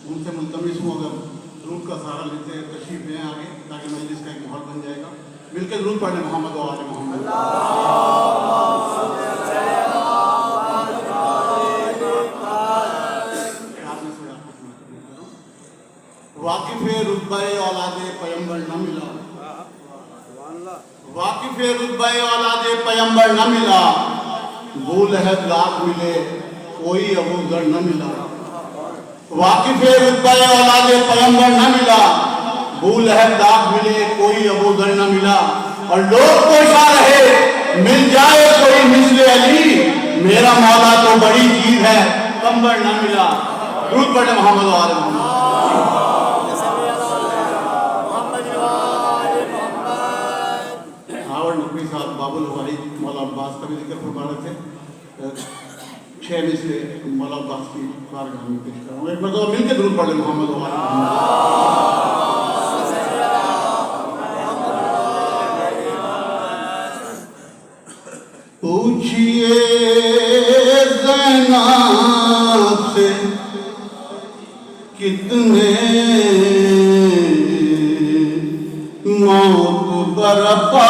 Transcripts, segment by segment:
ان سے ملتمس ہوں اگر درود کا سہارا لیتے ہیں تشریف لیں آگے تاکہ مجلس کا ایک ماحول بن جائے گا. مل کے درود پڑھیں محمد و آل محمد. واقف رتبہ اولاد پیمبر نہ ملا, واقف رتبہ اولاد پیمبر نہ ملا, بھول ہے لاکھ ملے کوئی ابو ذر نہ ملا. واقف رتبہ اولاد پیمبر نہ ملا, بھول ہے لاکھ ملے کوئی ابو ذر نہ ملا. اور لوگ کوشاں رہے مل جائے کوئی مثل علی, میرا مولا تو بڑی چیز ہے کمبر نہ ملا. درود پڑھیں محمد و آل محمد. نقوی صاحب باب الوحید مولا عباس کا بھی ذکر فرما رہے تھے. 6 میں سے مولا عباس کی بارگاہ میں پیش کروں. ایک مرتبہ مل کے درود پڑھ لیں محمد و آل محمد. پوچھئے زینب سے کتنے موت برپا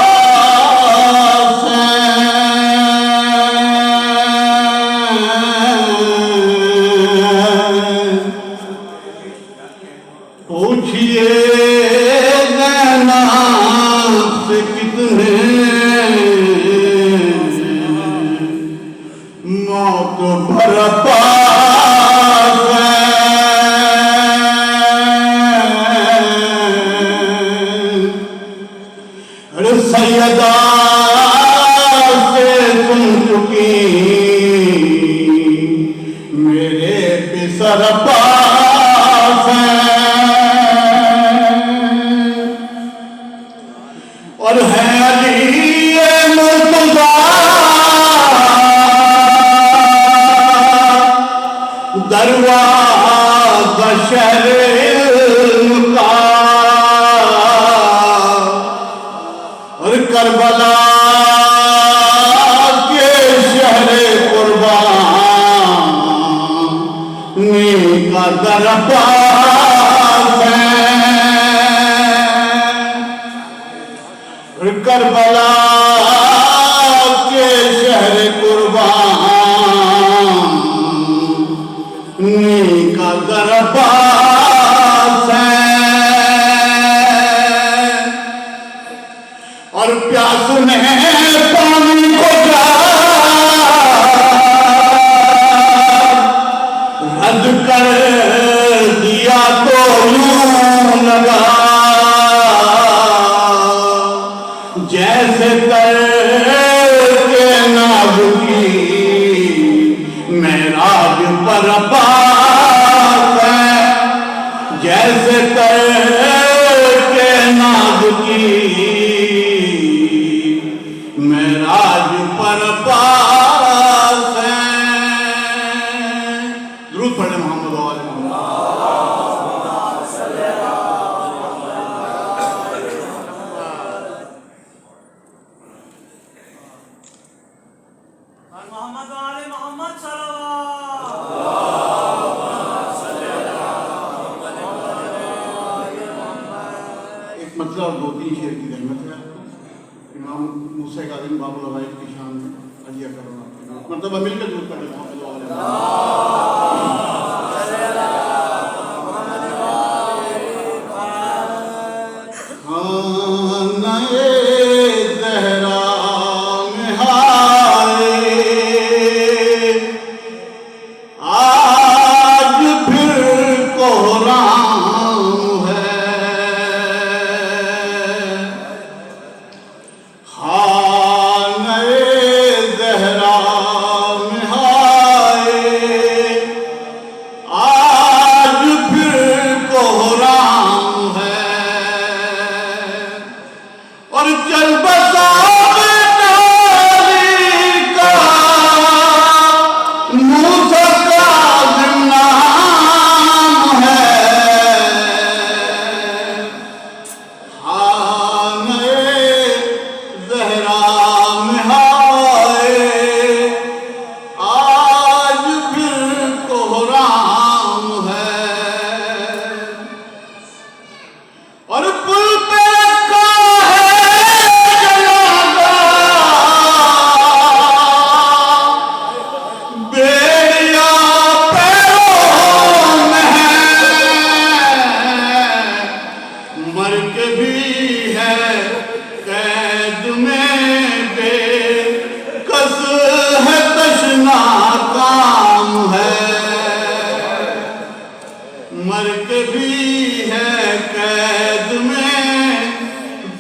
مر کے بھی ہے قید میں،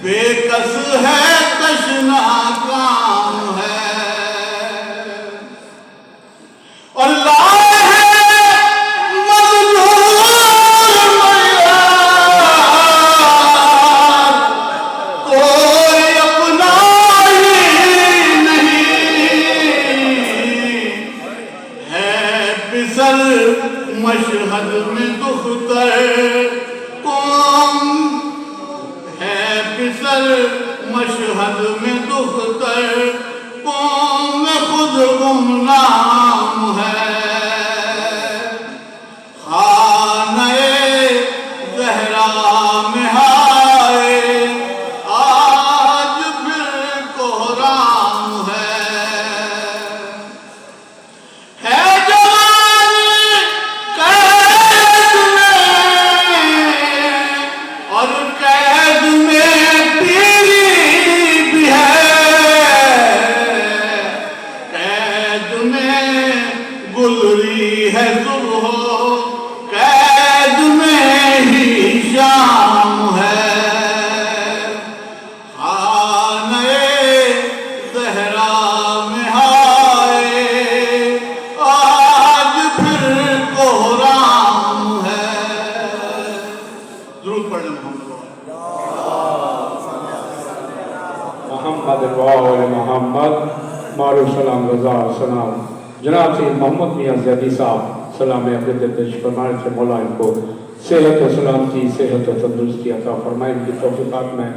بے کس ہے تشنا کام ہے، اور لائے ہے مظلوم میار، کوئی اپنا ہی نہیں ہے، بسر مشہد میں دختر قوم ہے، بسر مشہد میں دختر قوم خود گمنام ہے، خانہ زہرا میں ہائے آج پھر کوہرام ہے جوانی قید میں، اور قید میں پیری بھی ہے، قید میں گلری ہے صبح، قید میں ہی شام ہے، خانہ زہرا میں ہائے آج پھر کوہرام ہے۔ ضرور پڑھ لیں محمد وآل محمد، معروف سلام رضا سلام جناب سید محمد میاں زیدی صاحب سلام عقیدت پیش فرمانے سے مولا ان کو صحت و سلامتی، صحت و تندرستی عطا فرمائے، ان کی توفیقات میں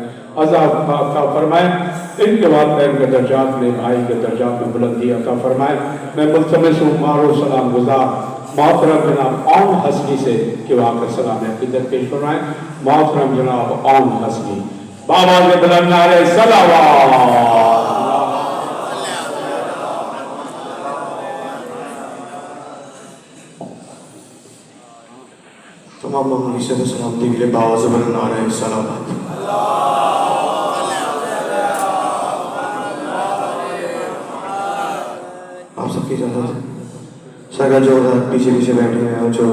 عذاب عطا فرمائے، ان کے والدین کے درجات میں، بھائی کے درجات میں بلندی عطا فرمائے۔ میں ملتمس ہوں معروف سلام گزار محترم جناب عون حسنی سے کہ وہ آ کر سلام عقیدت پیش فرمائیں۔ محترم جناب عون حسنی، بابا کے بلند نعرے صلوات۔ تمام ممنونی سے سلامتی کے لیے باوازِ بلند نعرہ صلوات۔ آپ سب کی اجازت ہے، سارا جو پیچھے پیچھے بیٹھے ہیں اور جو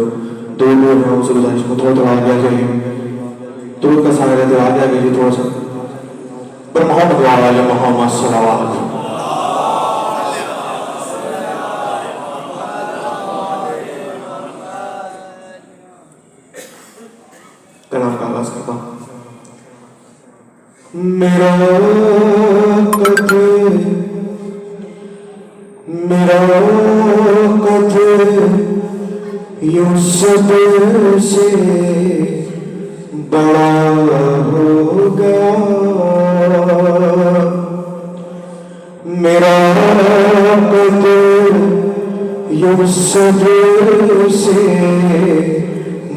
دور دور ہیں ان سے گزارش کو تھوڑا تھوڑا آگے آگے دور کا سارا رہتے آگے آگے جی تھوڑا سا پر محمد وآل محمد صلوات۔ کلام کا آغاز کرتا ہوں۔ میرا قدر یوں صبر سے بڑا ہو گیا، میرا قدر یوں صبر سے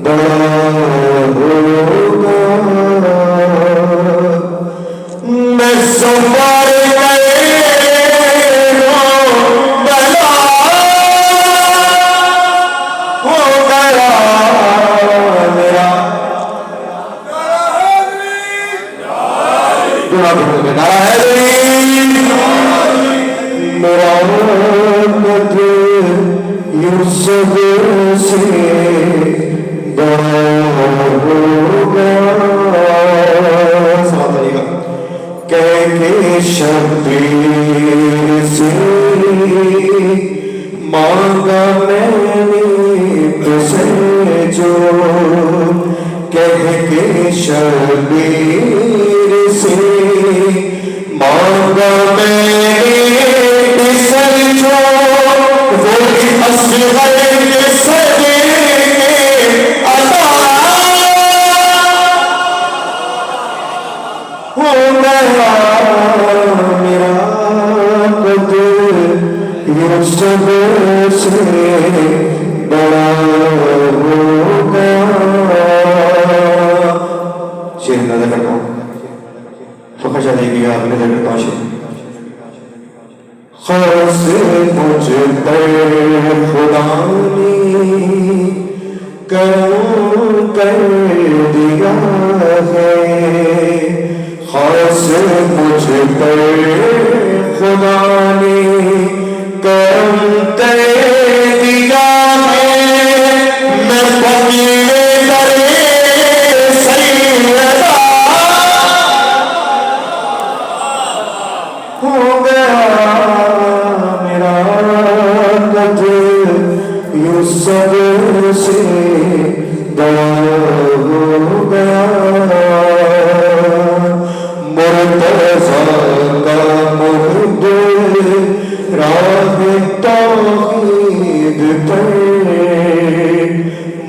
بڑا ہوگا، میں سنبھال بلا ہو گیا میرا میرا قدر یوں صبر سے بڑا ہوگا، کہہ کے شبیر سے مانگا میں نے تجھے جو، کہہ کے شبیر سے مانگا میں نے تجھے جو، وہی اصغر کے صدقے عطا ہو گیا، میرا قدر یوں صبر سے بڑا ہو گیا۔ شیر نظر کرتا ہوں، فخر شادی کی آپ نظر کرتا ہوں شیر۔ خاص مجھ پر خدا نے کرم کر دیا ہے، خاص مجھ پر خدا نے کرم کر دیا ہے، میں فقیر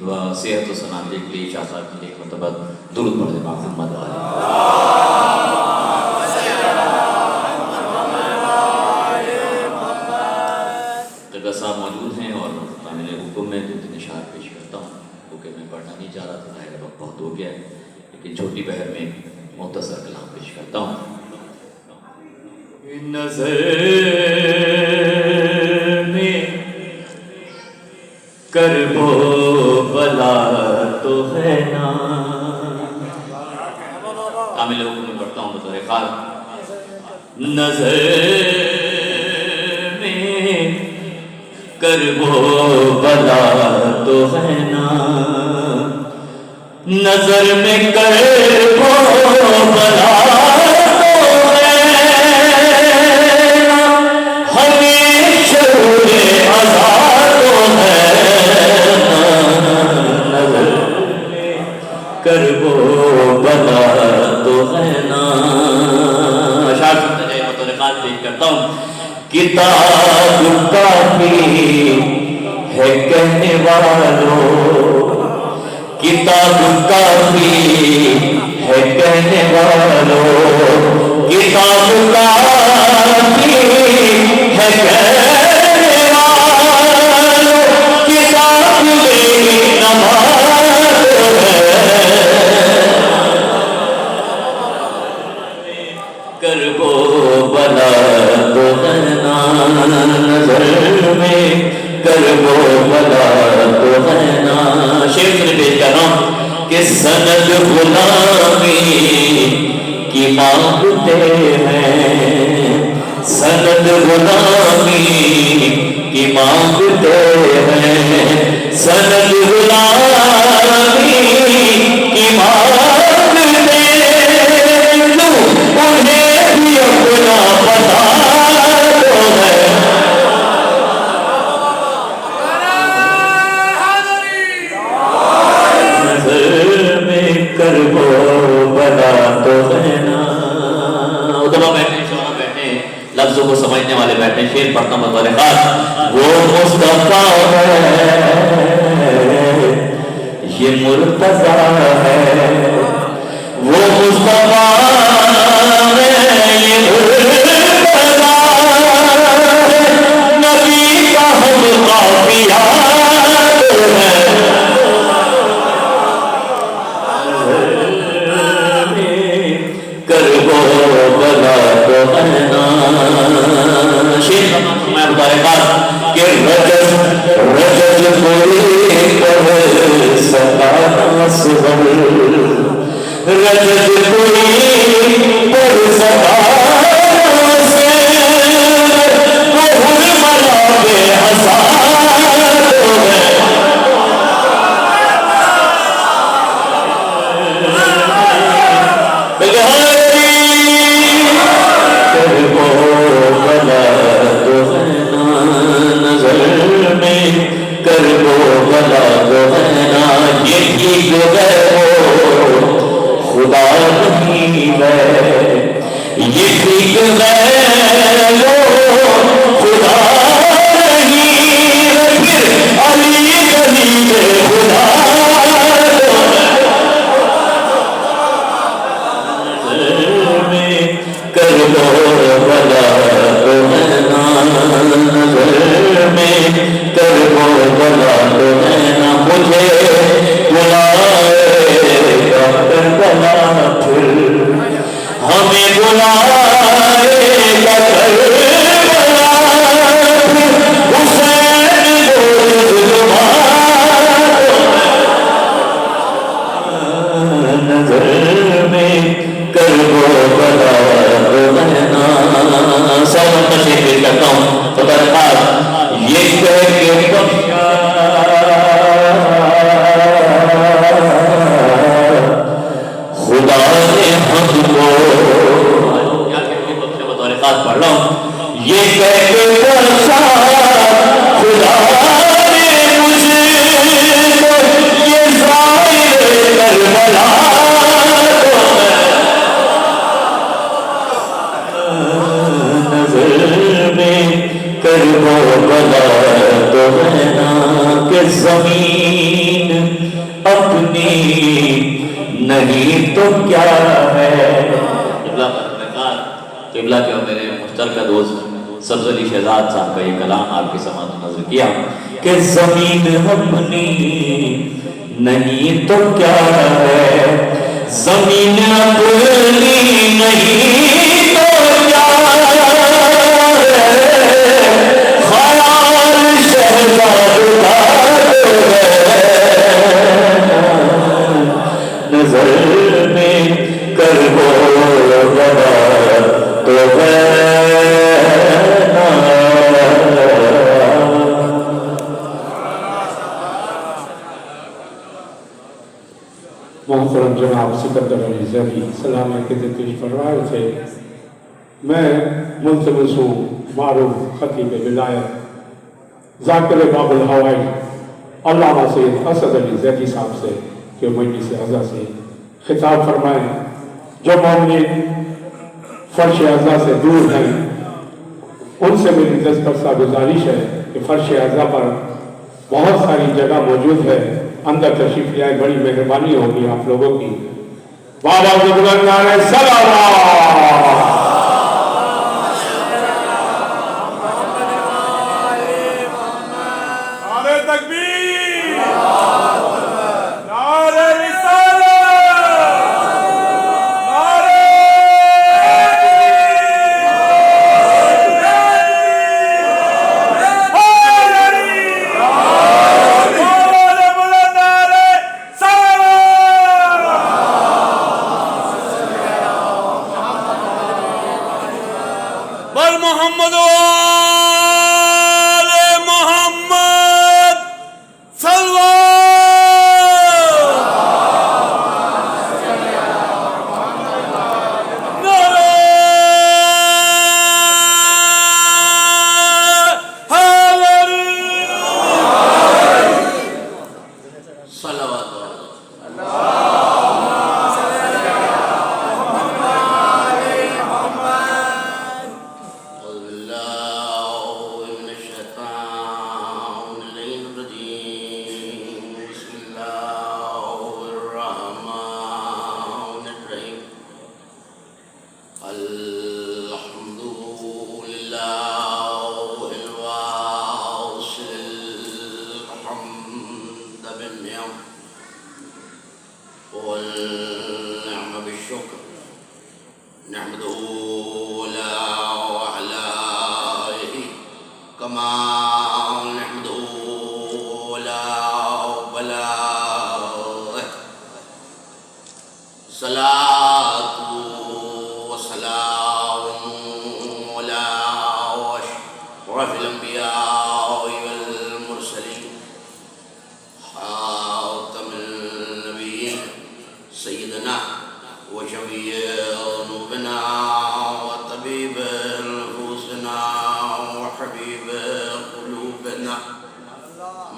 صحت و سلامتی کے لیے شاہ صاحب کے لیے ایک مرتبہ درود پڑھ دیں محمد والے. قبلہ صاحب موجود ہیں اور کامل حکم میں 2-3 اشعار پیش کرتا ہوں کیونکہ میں پڑھنا نہیں چاہ رہا تھا، ظاہر وقت بہت ہو گیا ہے، لیکن چھوٹی بہر میں مختصر کلام پیش کرتا ہوں. نظر میں کرب و بلا تو ہے نا. کامل حکم میں پڑھتا ہوں بطور خاص. نظر میں کرب و بلا تو ہے نا، نظر میں کرب و بلا کرب و بلا تو ہے نا. اشعار سنتے جائے بطور خاص پیش کرتا ہوں. کتاب کافی ہے کہنے والوں، کتاب کافی ہے کہنے والوں، کتاب کافی ہے کہنے والوں، کتاب میری نماز کرب و بلا تو ہے نا. نظر میں کرب و بلا تو ہے نا. شعر سے پیش کر رہا ہوں کہ سند غلامی کی مانگتے ہیں، سند غلامی کی مانگتے ہیں، سند غلامی کی مانگتے ہیں، انہیں بھی اپنا پتا تو ہے. نظر میں کرب و بلا تو ہے نا. ادبا بیٹھے شعرا بیٹھے لفظوں کو سمجھنے والے بیٹھے. شعر پڑھتا ہوں بطور خاص. وہ مصطفیٰ ہے یہ مرتضیٰ ہے، وہ مصطفیٰ ہے یہ مرتضیٰ ہے، نبی کا ہم قافیہ ہے. کرب و بلا تو ہے نا. شیر میں بتا رہا کہ رجز کوئی کر سکا نہ صبر، رجز کوئی پر سکا سے وہ حرملا بے حسان ہے. کرب و بلا تو ہے نا. نظر میں کرب و بلا تو ہے نا. یہ ٹھیک ہے وہ خدا نہیں ہے، یہ ٹھیک ہے وہ خدا نہیں ہے، پھر علی خلیل خدا. کرب و بلا تو ہے نا. نظر میں کرب و بلا تو ہے نا. مجھے بلائے گا کربلا پھر، ہمیں بلائے گا کربلا پھر، حسین نظر میں کرب و بلا تو ہے نا. نہیں تو کیا ہے. قبلہ پر میں کہا قبلہ کے اور میرے مشترکہ دوست سبز علی شہزاد صاحب کا یہ کلام آپ کی سماعت نظر کیا کہ زمین اپنی نہیں تو کیا ہے, زمین اپنی نہیں تو کیا ہے, خیال شہزاد نظر میں کر ہو رہا تو ہے. محترم جناب سکندر علی زیدی سلامہ کے تشریف فرمائے تھے. میں ملتمس ہوں معروف خطیب ولایت ذاکر باب الہوائی علامہ سید اسد علی زیدی صاحب سے کہ مجلس اعزا سے خطاب فرمائیں. جو مومنین فرش اعزا سے دور ہیں ان سے میری دسترسہ گزارش ہے کہ فرش اعزا پر بہت ساری جگہ موجود ہے, اندر تشریف لے آئے, بڑی مہربانی ہوگی آپ لوگوں کی. بابا بزرگ نعرہ سلام.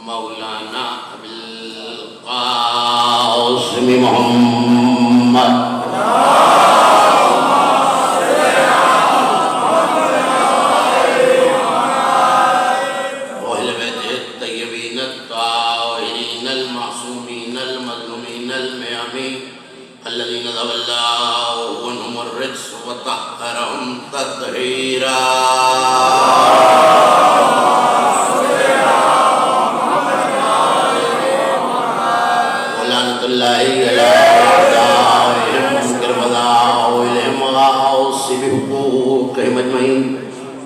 مولانا ابوالقاسم محمد وأهل بيته الطيبين الطاهرين المعصومين المظلومين الميامين الذين ذهب الله عنهم الرجس وطهرهم تطهيرا.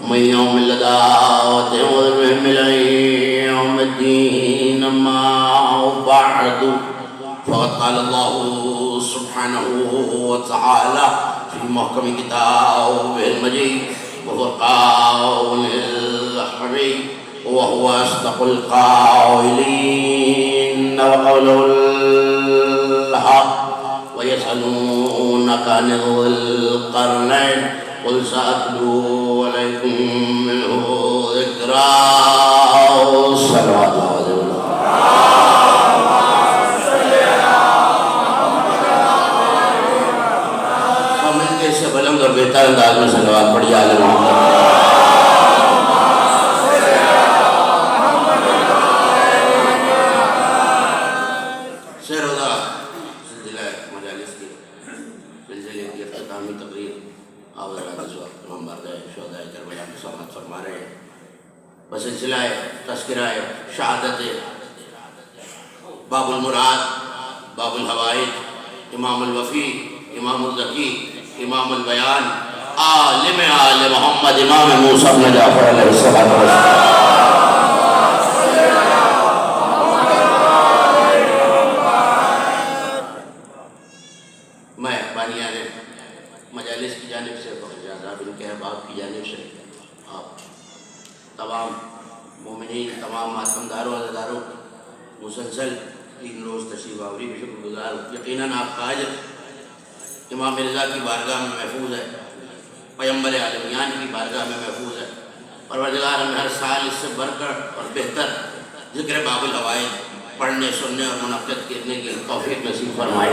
من يوم اللداوة والرحم إلى يوم الدين. أما بعد فقد قال الله سبحانه وتعالى في محكم كتابه المجيد وفرقانه الحميد وهو أصدق القائلين وقوله الحق ويسألونك عن ذي القرنين قل سأتلو عليكم منه ذكرا. صلوات الله عليه وسلم. ہم ان کے سے بلند اور بہتر انداز میں صلوات پڑھی آل محمد. سے روزہ سلسلہ مجالس اختتامی تقریر آپ حضرات اس وقت امام بارگاہ شہدائے کربلا کی سماعت فرما رہے ہیں بسلسلہ تذکرہ شہادت باب المراد، باب الحوائج، امام الوفی، امام الذکی، امام البیان، عالم آل محمد امام موسیٰ بن جعفر علیہ السلام۔ میں بانیان مجالس کی جانب سے فخر بن کے احباب کی جانب سے آپ تمام مومنین، تمام ماتمداروں عزاداروں مسلسل 3 روز تشریف آوری بھی شکر گزار۔ یقیناً آپ کا اجر امام رضا کی بارگاہ میں محفوظ ہے، پیغمبر عالمیان کی بارگاہ میں محفوظ ہے۔ پروردگار ہمیں ہر سال اس سے بڑھ کر اور بہتر ذکر باب الحوائج پڑھنے، سننے اور منعقد کرنے کی توفیق نصیب فرمائے۔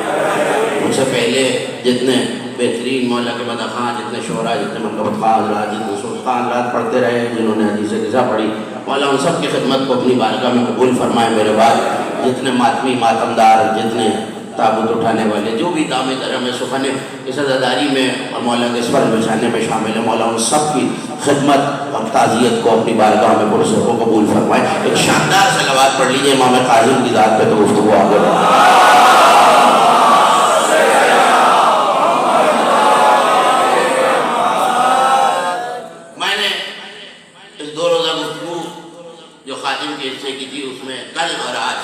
ان سے پہلے جتنے بہترین مولا کے مدح خواں، جتنے شعراء، جتنے منقبت خواہ حضرات، جتنے سوچ خواہ حضرات پڑھتے رہے، جنہوں نے حدیث رضا پڑھی، مولا ان سب کی خدمت کو اپنی بارگاہ میں قبول فرمائے۔ میرے بعد جتنے ماتمی، ماتمدار، جتنے تابوت اٹھانے والے، جو بھی دام درم سخن اس عزاداری میں اور مولا کے سور بچانے میں شامل ہے، مولا ان سب کی خدمت اور تعزیت کو اپنی بارگاہ میں پرسر کو قبول فرمائے۔ ایک شاندار صلوات پڑھ لیجئے امام کاظم کی ذات پہ تو گفتگو آگے بڑھے۔ میں نے اس 2 روزہ گفتگو جو خاتم کے حصے کی تھی اس میں کل اور آج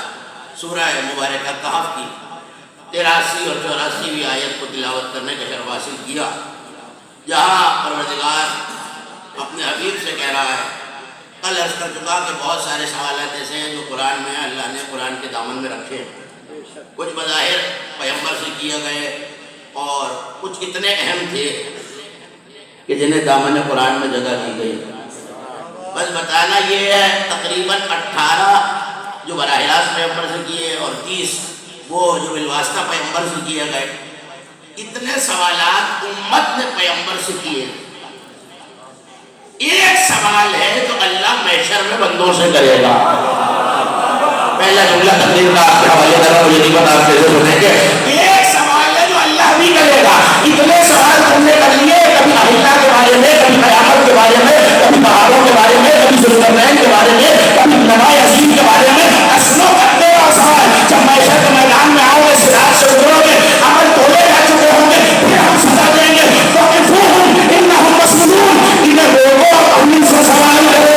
سورہ مبارکہ کہف کی 83 اور 84ویں آیت کو تلاوت کرنے کا شرف حاصل کیا، جہاں پروردگار اپنے حبیب سے کہہ رہا ہے، کل عرض کر چکا کہ بہت سارے سوالات ایسے ہیں جو قرآن میں اللہ نے قرآن کے دامن میں رکھے ہیں، کچھ بظاہر پیغمبر سے کیے گئے اور کچھ اتنے اہم تھے کہ جنہیں دامن قرآن میں جگہ دی گئی۔ بس بتانا یہ ہے تقریباً 18 جو براہ راست پیغمبر سے کیے اور 30 وہ جو بالواسطہ پیغمبر سے کیے گئے۔ اتنے سوالات امت نے پیغمبر سے کیے۔ ایک سوال ہے جو اللہ محشر میں بندوں سے کرے گا۔ پہلا جملہ تقریر کا آپ کے حوالے کرا، مجھے نہیں پتا آپ کیسے سنیں گے۔ ایک سوال ہے جو اللہ بھی کرے گا۔ اتنے سوال تم نے کر لیے، کبھی اہلیہ کے بارے میں، کبھی قیامت کے بارے میں، کبھی پہاڑوں کے بارے میں، کبھی ذوالقرنین کے بارے میں، کبھی نبی عظیم کے بارے میں، اسنوں کرتے ہو سوال۔ جب محشر کے میدان میں آؤ گے، صراط سے اترو گے، عمل تولے جا چکے ہوں گے، پھر ہم سزا دیں گے۔ وَقِفُوهُمْ إِنَّهُمْ مَسْئُولُونَ۔ انہیں روکو، اپنی سے سوال کرے۔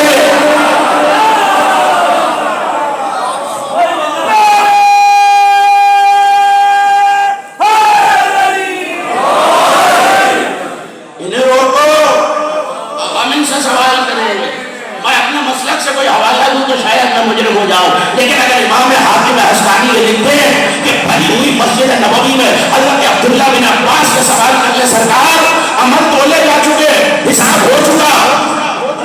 مجرم ہو جاؤ، لیکن اگر امام حاکم حسانی یہ لکھتے ہیں کہ بھری ہوئی مسجد نبوی میں حضرت عبداللہ بن عباس سے سوال کر لے، سرکار عمل تولے جا چکے، حساب ہو چکا،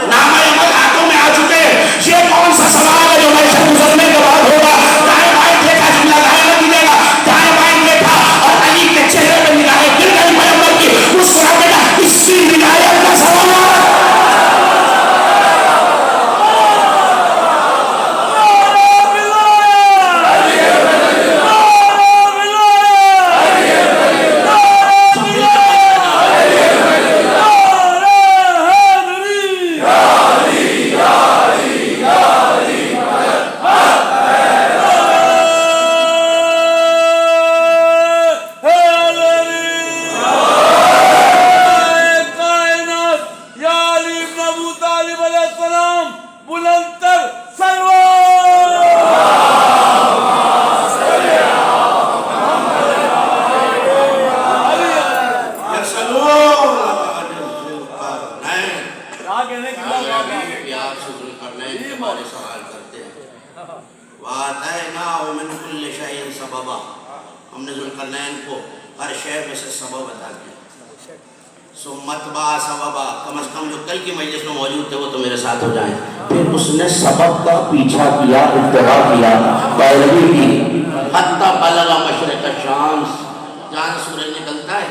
نامہ عمل ہاتھوں میں آ چکے، یہ کون سا سوال ہے جو محشر گزرنے کے بعد ہوگا؟ دائیں بائیں دیکھا، جملہ دائیں نہ ملے گا، دائیں بائیں دیکھا اور علی کے چہرے پہ نگاہیں گر گئی پیغمبر کی، مسکرا کے اس کی ولایت کا سوال۔ ہم نے ذوالقرنین کو ہر شہر میں سے سبب عطا کیا، سمتبا سببا، کم از کم جو کل کی مجلس میں موجود تھے وہ تو میرے ساتھ ہو جائیں۔ پھر اس نے سبب کا پیچھا کیا، اتباع کیا، پیروی کی، حتی بلغ مشرق الشمس، جہاں سورج نکلتا ہے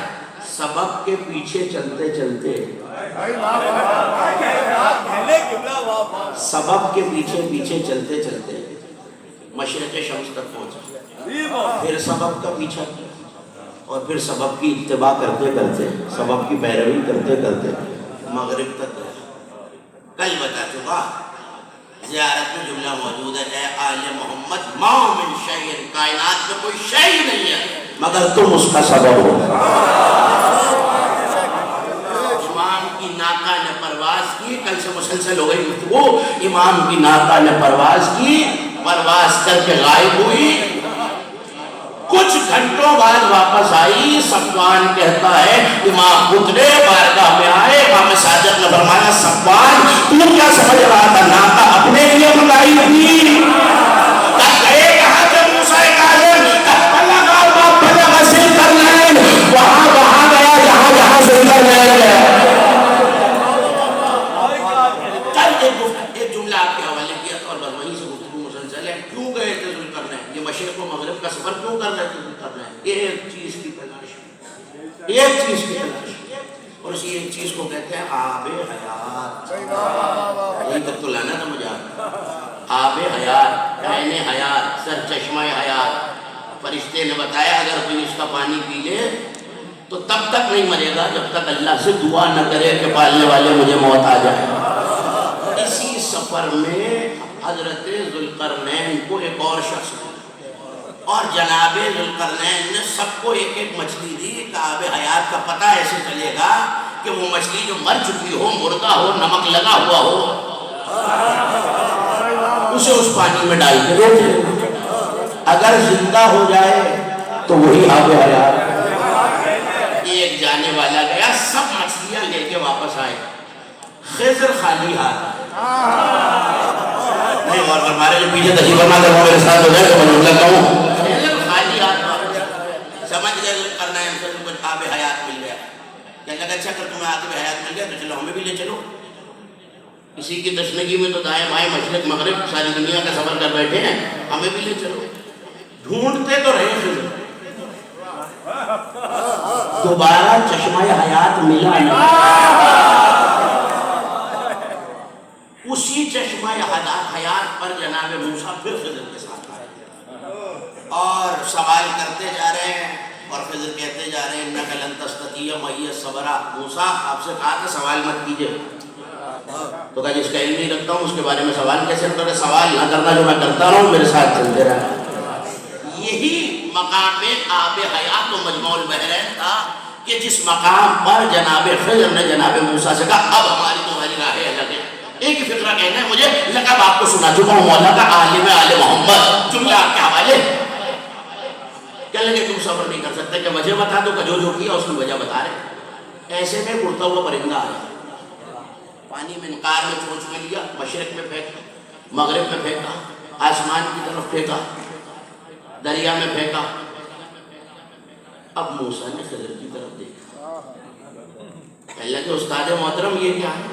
سبب کے پیچھے چلتے چلتے، سبب کے پیچھے پیچھے چلتے چلتے مشرق شمس تک پہنچا، پھر سبب کا پیچھا کیا، اور پھر سبب کی اتباع کرتے کرتے سبب کی پیروی کرتے کرتے مغرب تک گیا. کل بتا چکا زیارت میں جملہ موجود ہے اے آل محمد ما من شیء، کائنات میں کوئی شے نہیں ہے مگر تم اس کا سبب ہو. امام کی ناقہ نے پرواز کی، کل سے مسلسل ہو گئی گفتگو. امام کی ناقہ نے پرواز کی، پرواز کر کے غائب ہوئی. کچھ گھنٹوں بعد واپس آئی. صفوان کہتا ہے امام اترے بارگاہ میں آئے. امام صادق نے فرمایا صفوان تو کیا سمجھ رہا تھا ناقہ اپنے لیے منگائی تھی؟ کب گئے کہاں تھے موسیٰ کاظم؟ کب بلغا ما بلغ ذوالقرنین، وہاں گیا جہاں ذوالقرنین گیا. کل ایک جملہ آپ کے حوالے کیا تھا اور بس وہیں سے گفتگو مسلسل ہے. کیوں گئے تھے ذوالقرنین؟ یہ مشرق و مغرب کا سفر کیوں کر رہے تھے ذوالقرنین؟ ایک چیز کی تلاش، ایک چیز کی تلاش، اور اسی ایک چیز کو کہتے ہیں آب حیات. یہی تک تو لانا تھا مجھے. آب حیات، عین حیات، سر چشمہ حیات. فرشتے نے بتایا اگر کوئی اس کا پانی پی لے تو تب تک نہیں مرے گا جب تک اللہ سے دعا نہ کرے کہ پالنے والے مجھے موت آ جائے. اسی سفر میں حضرت ذوالقرنین کو ایک اور شخص اور جناب ذوالقرنین نے سب کو ایک ایک مچھلی دی کہ آب حیات کا پتہ ایسے چلے گا کہ وہ مچھلی جو مر چکی ہو، مردہ ہو، نمک لگا ہوا ہو، اسے اس پانی میں ڈال کے روکے. اگر زندہ ہو جائے تو وہی آب حیات. ایک جانے والا گیا، سب مچھلیاں لے کے واپس آئے. خضر خالی ہاتھ. نہیں اور ہمارے جو پیچھے تشریف فرما کر وہ میرے ساتھ ہو جائے تو میں جملہ کہوں. خضر خالی ہاتھ واپس. سمجھ گئے کرنا ہے پھر کچھ آب حیات مل گیا. کہنے لگا اچھا اگر تمہیں آب حیات مل گیا تو چلو ہمیں بھی لے چلو. کسی کی تشنگی میں تو دائیں بائیں مشرق مغرب ساری دنیا کا سفر کر بیٹھے ہیں، ہمیں بھی لے چلو. ڈھونڈتے تو رہے خضر، دوبارہ چشمہ حیات ملا نہیں. اسی چشمہ حیات پر جناب موسیٰ پھر خضر کے ساتھ آئے اور سوال کرتے جا رہے ہیں اور خضر کہتے جا رہے ہیں انک لن تستطیع معی صبرا. موسیٰ آپ سے کہا کہ سوال مت کیجئے. تو کہا جس کا علم نہیں رکھتا ہوں اس کے بارے میں سوال کیسے کرتا ہے؟ سوال نہ کرنا جو میں کرتا رہا ہوں میرے ساتھ چلتے رہا. یہی مقام آب حیات و مجموع البحرین تھا کہ جس مقام پر جناب خضر نے جناب موسیٰ سے کہا اب ہماری تمہاری راہیں الگ ہیں. ایک فقرہ کہنا ہے مجھے، لقب آپ کو سنا چکا ہوں مولا کا عالم آل محمد. جملہ آپ کے حوالے. کہنے لگے تم صبر نہیں کر سکتے کہ وجہ بتا دو کہ جو کیا اس کی وجہ بتا رہے. ایسے میں اڑتا ہوا پرندہ آیا، پانی میں انقار میں چونچ میں لیا، مشرق میں پھینکا، مغرب میں پھینکا، آسمان کی طرف پھینکا، دریا میں پھینکا. اب موسیٰ نے خضر کی طرف دیکھا. کہنے لگے استاد محترم یہ کیا ہے؟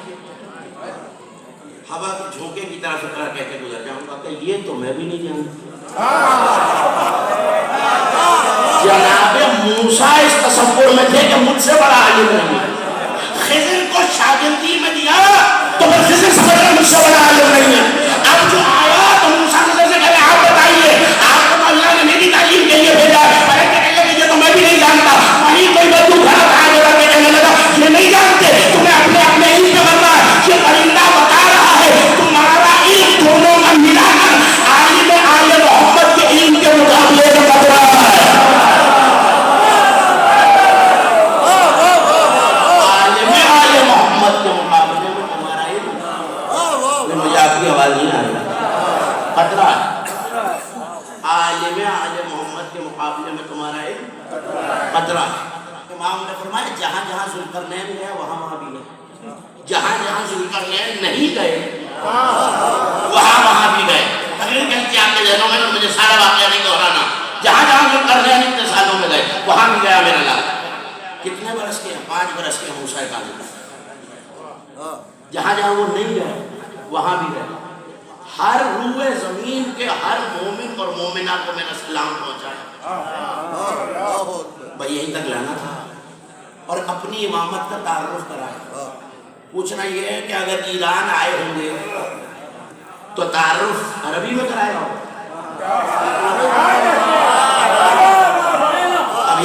ہوا کے جھونکے کی طرف فقرہ کہہ کے گزر جاؤں گا کہ یہ تو میں بھی نہیں جانتا. جناب موسیٰ اس تصور میں تھے کہ مجھ سے بڑا عالم نہیں ہے. خضر کو شاگردی میں دیا تو پھر خضر سمجھ رہا مجھ سے بڑا عالم نہیں ہے. اب جو آیا تو موسیٰ خضر سے کہے آپ بتائیے، آپ کو اللہ نے میری تعلیم کے لیے بھیجا ہے. یہ تو میں بھی نہیں جانتا. وہیں کوئی بدو گھر آ جڑا کے کہنے لگا یہ نہیں جانتے، تمہیں اپنے علم پہ کرنا ہے. یہ پرندہ بتا رہا ہے تمہارا علم دونوں کا ملا کر عالم آل محمد کے علم کے مقابلے میں بتا رہا ہے. عالم آل محمد کے مقابلے میں تمہارا علم، مجھے آپ کی آواز نہیں آ رہی، خطرہ ہے. عالم آل محمد کے مقابلے میں تمہارا علم خطرہ ہے. امام نے فرمایا جہاں جہاں ذوالقرنین گیا وہاں بھی گئے، جہاں جہاں ذوالقرنین نہیں گئے وہاں بھی گئے. تقریر کہتی آپ کے ذہنوں میں مجھے سارا واقعہ نہیں دہرانا. جہاں جہاں ذوالقرنین اتنے سالوں میں گئے وہاں بھی گیا میرا لال. کتنے برس کے ہیں؟ 5 برس کے موسیٰ کاظم. جہاں جہاں وہ نہیں گئے وہاں بھی گئے. ہر روح زمین کے ہر مومن اور مومنہ کو میرا سلام پہنچایا. بھائی یہیں تک لانا تھا اور اپنی امامت کا تعارف کرایا. پوچھنا یہ ہے کہ اگر ایران آئے ہوں گے تو تعارف عربی میں کرایا ہو. اب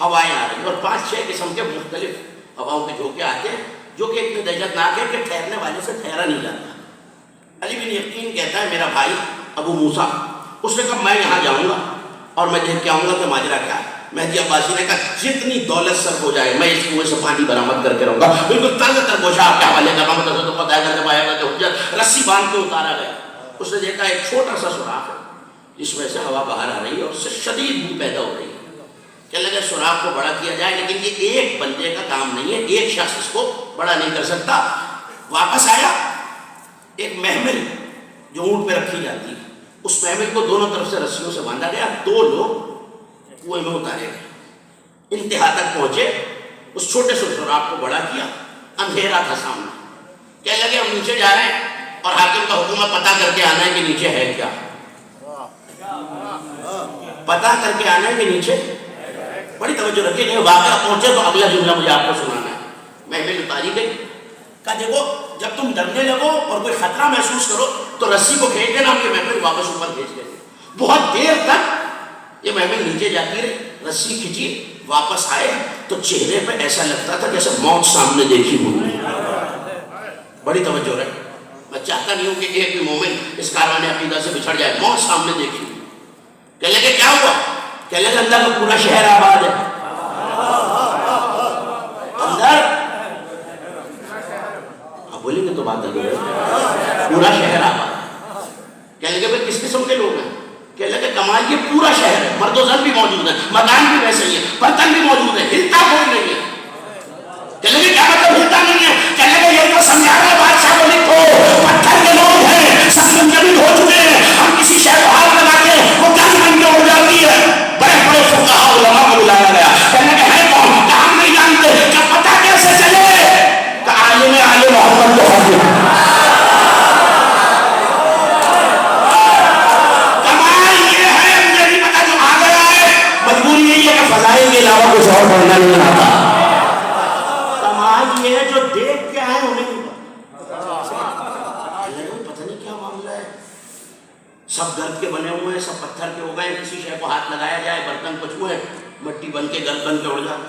ہوائیں آ رہی اور 5-6 قسم کے مختلف ہواؤں کے جھونکے آتے ہیں جو کہ اتنے دہشتناک ہے کہ ٹھہرنے والے سے ٹھہرا نہیں جاتا۔ علی بن یقین کہتا ہے میرا بھائی ابو موسیٰ، اس نے کہا میں یہاں جاؤں گا اور میں دیکھ کے آؤں گا کہ ماجرا کیا ہے۔ مہدی عباسی نے کہا جتنی دولت صرف ہو جائے میں اس کنویں سے پانی برآمد کر کے رہوں گا، بالکل تازہ تر گوشہ آپ کے حوالے کر رہا ہوں، تو پتہ ہے کہ باہر کا حجت رسی باندھ کے اتارا گیا۔ اس نے دیکھا ایک چھوٹا سا سوراخ ہے جس میں سے ہوا باہر آ رہی ہے اور اس سے شدید بو پیدا ہو رہی ہے۔ کہنے لگے سوراخ کو بڑا کیا جائے، لیکن یہ ایک بندے کا کام نہیں ہے، ایک شخص اس کو بڑا نہیں کر سکتا۔ واپس آیا، ایک محمل جو اونٹ پہ رکھی جاتی ہے اس محمل کو دونوں طرف سے رسیوں سے باندھا گیا، 2 لوگ کنویں میں اتارے گئے، انتہا تک پہنچے، اس چھوٹے سے سوراخ کو بڑا کیا، اندھیرا تھا سامنے۔ کہنے لگے ہم نیچے جا رہے ہیں اور حاکم کا حکم ہے پتہ کر کے آنا ہے کہ نیچے ہے کیا، پتہ کر کے آنا ہے کہ نیچے۔ بڑی توجہ رکھیے کہ واقعہ پہنچے تو اگلا جملہ مجھے آپ کو سنانا ہے۔ محمل اتاری گئی، کہا دیکھو جب تم ڈرنے لگو اور کوئی خطرہ محسوس کرو تو رسی کو کھینچ دینا، ہم یہ محمل واپس اوپر کھینچ دیں۔ بہت دیر تک یہ محمل نیچے جاتی رہی، رسی کھینچی، واپس آئے تو چہرے پہ ایسا لگتا تھا جیسے موت سامنے دیکھی ہوئی۔ بڑی توجہ رہے، میں چاہتا نہیں ہوں کہ ایک بھی مومن اس کاروان عقیدہ سے بچھڑ جائے، موت سامنے دیکھی ہوئی۔ کہنے لگے کیا ہوا؟ کہنے لگے اللہ کا پورا شہر آباد ہے اندر۔ آپ بولیں گے تو بات ہے، پورا شہر آباد۔ کہنے لگے بھئی کس قسم کے لوگ ہیں؟ کہنے لگے کمال یہ پورا شہر ہے، مرد و زن بھی موجود ہیں، مکان بھی ویسے ہی ہے، برتن بھی موجود ہے، ہلتا کوئی نہیں ہے۔ کہنے لگے کیا مطلب ہلتا نہیں ہے؟ کہنے لگے یہ تو سمجھا رہا بادشاہ کو لکھو، پتھر کے لوگ ہیں، سب منجمد ہو چکے ہیں، ہم کسی شہر کو ہاتھ لگا کے وہ گند بن کے اڑ جاتی ہے۔ بڑے بڑے فقہاء علماء کو بلایا گیا، کہنے لگے ہے کون؟ کہ ہم نہیں جانتے۔ کہ پتہ کیسے چلے؟ کہ عالم عالم محمد کو حاضر۔ کمال یہ ہے، مجھے نہیں پتا جو آ گیا ہے، مجبوری یہی ہے کہ فضائل کے علاوہ کچھ اور پڑھنا نہیں آتا۔ کمال یہ ہے جو دیکھ کے آئے انہیں نہیں پتہ نہیں کیا معاملہ ہے، سب گرد کے بنے ہوئے ہیں، سب پتھر کے ہو گئے، کسی شے کو ہاتھ لگایا جائے برتن کچھ ہوئے، مٹی بن کے گرد بن کے اڑ جاتا۔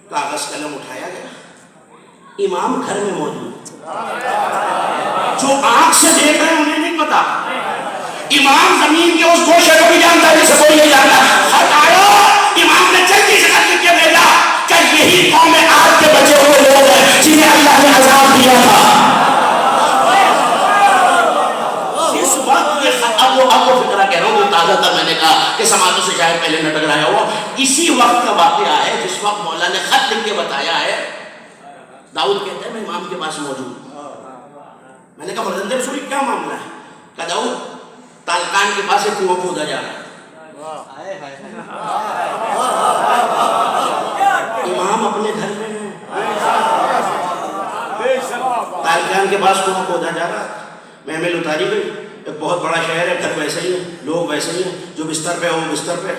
کاغذ قلم اٹھایا گیا، امام گھر میں موجود، جو آنکھ سے دیکھ رہے ہیں انہیں نہیں پتا، امام زمین کے اس گوشے کو بھی جانتا ہے جسے کوئی نہیں جانتا۔ خط آیا، امام نے جلدی سے خط لکھ کے بھیجا کہ یہی قوم عاد کے بچے ہوئے لوگ ہیں جنہیں اللہ نے عذاب دیا تھا۔ اس وقت یہ اب وہ فکرہ کہہ رہا ہوں، وہ تازہ تر میں نے کہا کہ سماعتوں سے شاید پہلے نہ ٹکرایا ہوا، اسی وقت کا واقعہ ہے جس وقت مولا نے خط لکھ کے بتایا ہے۔ داؤد کہتا ہے میں امام کے پاس موجود ہوں۔ میں نے کہا فرزند رسول کیا معاملہ ہے؟ کہا داؤد تالکان کے پاس ایک کنواں کھودا جا رہا ہے، امام اپنے گھر میں ہیں، تالکان کے پاس کنواں کھودا جا رہا ہے۔ محمل اتاری گئی، ایک بہت بڑا شہر ہے، گھر ویسے ہی ہیں، لوگ ویسے ہی ہیں، جو بستر پہ ہے وہ بستر پہ،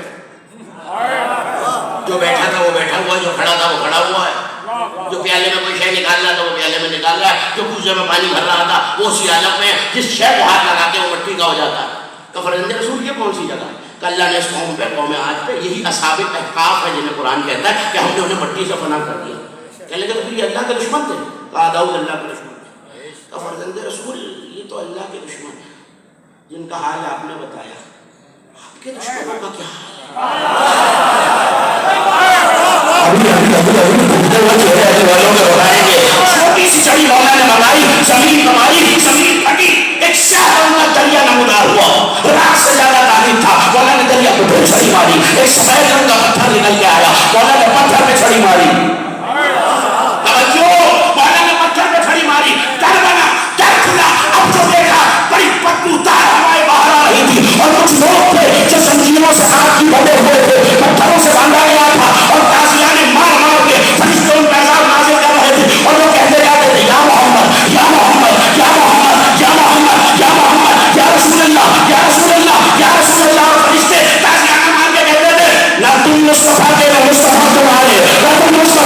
جو بیٹھا تھا وہ بیٹھا ہوا ہے، جو کھڑا تھا وہ کھڑا ہوا ہے، جو پیالے میں کوئی شے نکال رہا تھا وہ پیالے میں نکال رہا ہے، جو کوزے میں پانی بھر رہا تھا وہ اسی حالت میں جس شے کو ہاتھ لگاتے وہ مٹی کا ہو جاتا ہے۔ کہ فرزند رسول یہ کون سی جگہ ہے؟ کہ اللہ نے اس قوم پہ، قوم عاد پہ، یہی اصحاب احقاف ہے جنہیں قرآن کہتا ہے کہ ہم نے انہیں مٹی سے فنا کر دیا۔ کہنے لگے تو پھر یہ اللہ کے دشمن تھے؟ کہا داؤد اللہ کے دشمن تھے۔ کہ فرزند رسول یہ تو اللہ کے دشمن ہیں جن کا حال آپ نے بتایا، آپ کے دشمنوں کا کیا حال ہے؟ چھوٹی سی چڑی مولا نے منگائی، زمین کمائی، زمین پھٹی، ایک شہر دریا نمودار ہوا، رات سے زیادہ تعلیم تھا، مولا نے دریا کو پھر چھڑی ماری، ایک سفید رنگ کا پتھر نکل کے آیا، مولا نے پتھر پہ چھڑی ماری، توجہ، مولا نے پتھر پہ چھڑی ماری، ڈر بنا، ڈر کھلا، اب جو دیکھا بڑی بدبودار ہوائیں باہر آ رہی تھی اور کچھ لوگ تھے جو زنجیروں سے ہاتھ کی بندھے ہوئے تھے، پتھروں سے باندھا گیا تھا اور تازیاں نے مار مار کے فرشتوں پر عذاب نازل کر رہے تھے اور وہ کہتے جاتے تھے یا محمد یا محمد یا محمد یا محمد یا محمد یا رسول اللہ یا رسول اللہ یا رسول اللہ، اور فرشتے تازیاں مار کے کہتے تھے نہ تم مصطفیٰ کے نہ مصطفیٰ تمہارے، نہ تم مصطفیٰ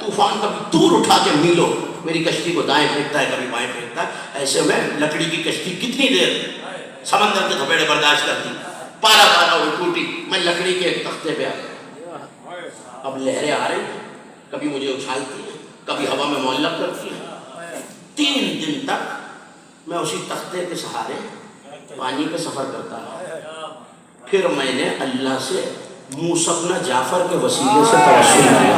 طوفان کبھی دور اٹھا کے میلوں میری کشتی کو دائیں پھینکتا ہے، کبھی بائیں پھینکتا ہے. ایسے میں لکڑی کی کشتی کتنی دیر سمندر کے تھپیڑے برداشت کرتی، پارا پارا وہ ٹوٹی، میں لکڑی کے ایک تختے پہ آ گیا. اب لہریں آ رہی، کبھی مجھے اچھالتی ہیں، کبھی ہوا میں معلق کرتی ہیں. 3 دن تک میں اسی تختے کے سہارے پانی کا سفر کرتا رہا. پھر میں نے اللہ سے موسیٰ ابن جعفر کے وسیلے سے توسل کیا.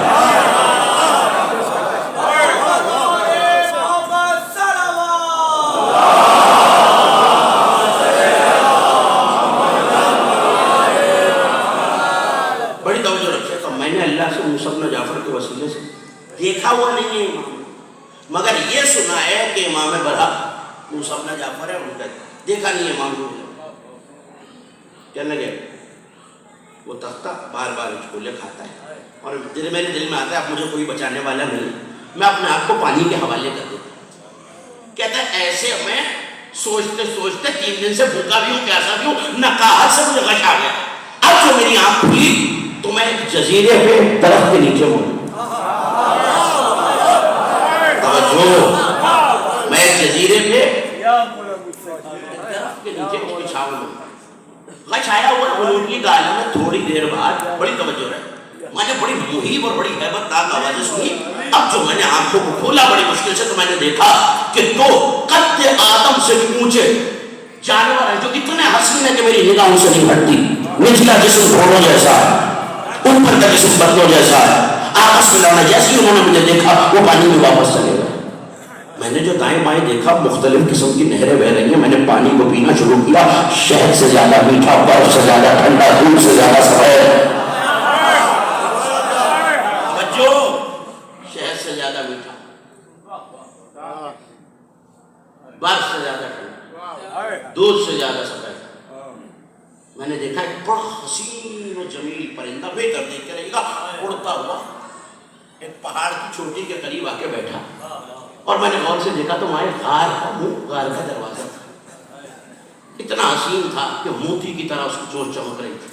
بڑی توجہ رکھے تو میں نے اللہ سے موسیٰ ابن جعفر کے وسیلے سے دیکھا ہوا نہیں ہے امام، مگر یہ سنا ہے کہ امام برحق موسیٰ ابن جعفر ہے، ان کا دیکھا نہیں ہے امام کو. کہنے لگے وہ تختہ بار بار چھولے کھاتا ہے اور میرے دل میں آتا ہے اب مجھے کوئی بچانے والا نہیں، میں اپنے آپ کو پانی کے حوالے کر دیتا. کہتا ہے ایسے میں سوچتے سوچتے 3 دن سے بھوکا بھی ہوں، پیاسا بھی ہوں، نقاہت سے مجھے غش آ گیا. اب جو میری آنکھ کھلی تو میں ایک جزیرے پہ درخت کے نیچے ہوں. توجہ، میں ایک جزیرے پہ درخت کے نیچے اس کی چھاؤں میں غش آیا ہوا. حضور کی گالی میں تھوڑی دیر بعد بڑی توجہ ہے، میں نے بڑی محیب اور بڑی ہیبت ناک آوازیں سنی. اب جو میں نے آنکھوں کو کھولا بڑی مشکل سے تو میں نے دیکھا کہ 2 قد آدم سے بھی اونچے جانور ہیں جو اتنے حسین ہیں کہ میری نگاہوں سے نہیں ہٹتی. نچلا جسم گھوڑوں جیسا ہے، اوپر کا جسم بدلوں جیسا ہے. آپس میں لڑنا، جیسے ہی انہوں نے مجھے دیکھا وہ پانی میں واپس چلے گئے. میں نے جو دائیں بائیں دیکھا مختلف قسم کی نہریں بہ رہی ہیں. میں نے پانی کو پینا شروع کیا. شہد سے زیادہ میٹھا، برف سے زیادہ ٹھنڈا، دودھ سے زیادہ سفید. بچوں، شہد سے زیادہ میٹھا، برف سے زیادہ ٹھنڈا، دودھ سے زیادہ سفید. میں نے دیکھا ایک بڑا حسین و جمیل پرندہ بے در دیکھ کے رہے گا اڑتا ہوا ایک پہاڑ کی چوٹی کے قریب آ کے بیٹھا. اور میں نے غور سے دیکھا تو وہاں غار کا منہ، غار کا دروازہ تھا. اتنا حسین تھا کہ موتی کی طرح اس کی چونچ چمک رہی تھی،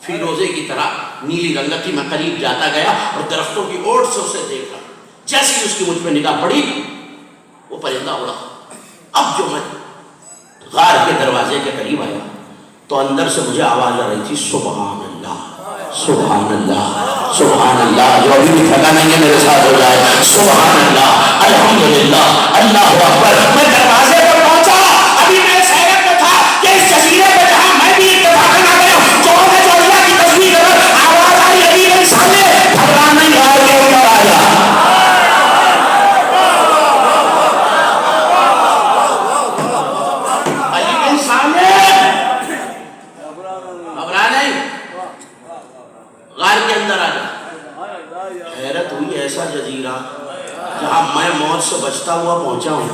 فیروزے کی طرح نیلی رنگت تھی. میں قریب جاتا گیا اور درختوں کی اوٹ سے اسے دیکھا. جیسے ہی اس کی مجھ پہ نگاہ پڑی وہ پرندہ اڑا. اب جو میں غار کے دروازے کے قریب آیا تو اندر سے مجھے آواز آ رہی تھی سبحان اللہ، سبحان اللہ، سبحان اللہ. جو ابھی بھی تھکا نہیں ہے میرے ساتھ ہو جائے سبحان اللہ، الحمدللہ، اللہ اکبر. میں دروازے پر پہنچا، ابھی میں اس حیرت میں تھا کہ اس جزیرے پہ جہاں میں بھی اتفاقاً آ گیا ہوں، جو اللہ کی تصویر ہے، آواز آئی ابھی میرے سامنے، گھبرا نہیں رہا کہ اوپر آیا. علی بن سامنے گھبرا نہیں، غار کے اندر آ جا. حیرت ہوئی، ایسا جزیرہ جہاں میں موت سے بچتا ہوا پہنچا ہوں،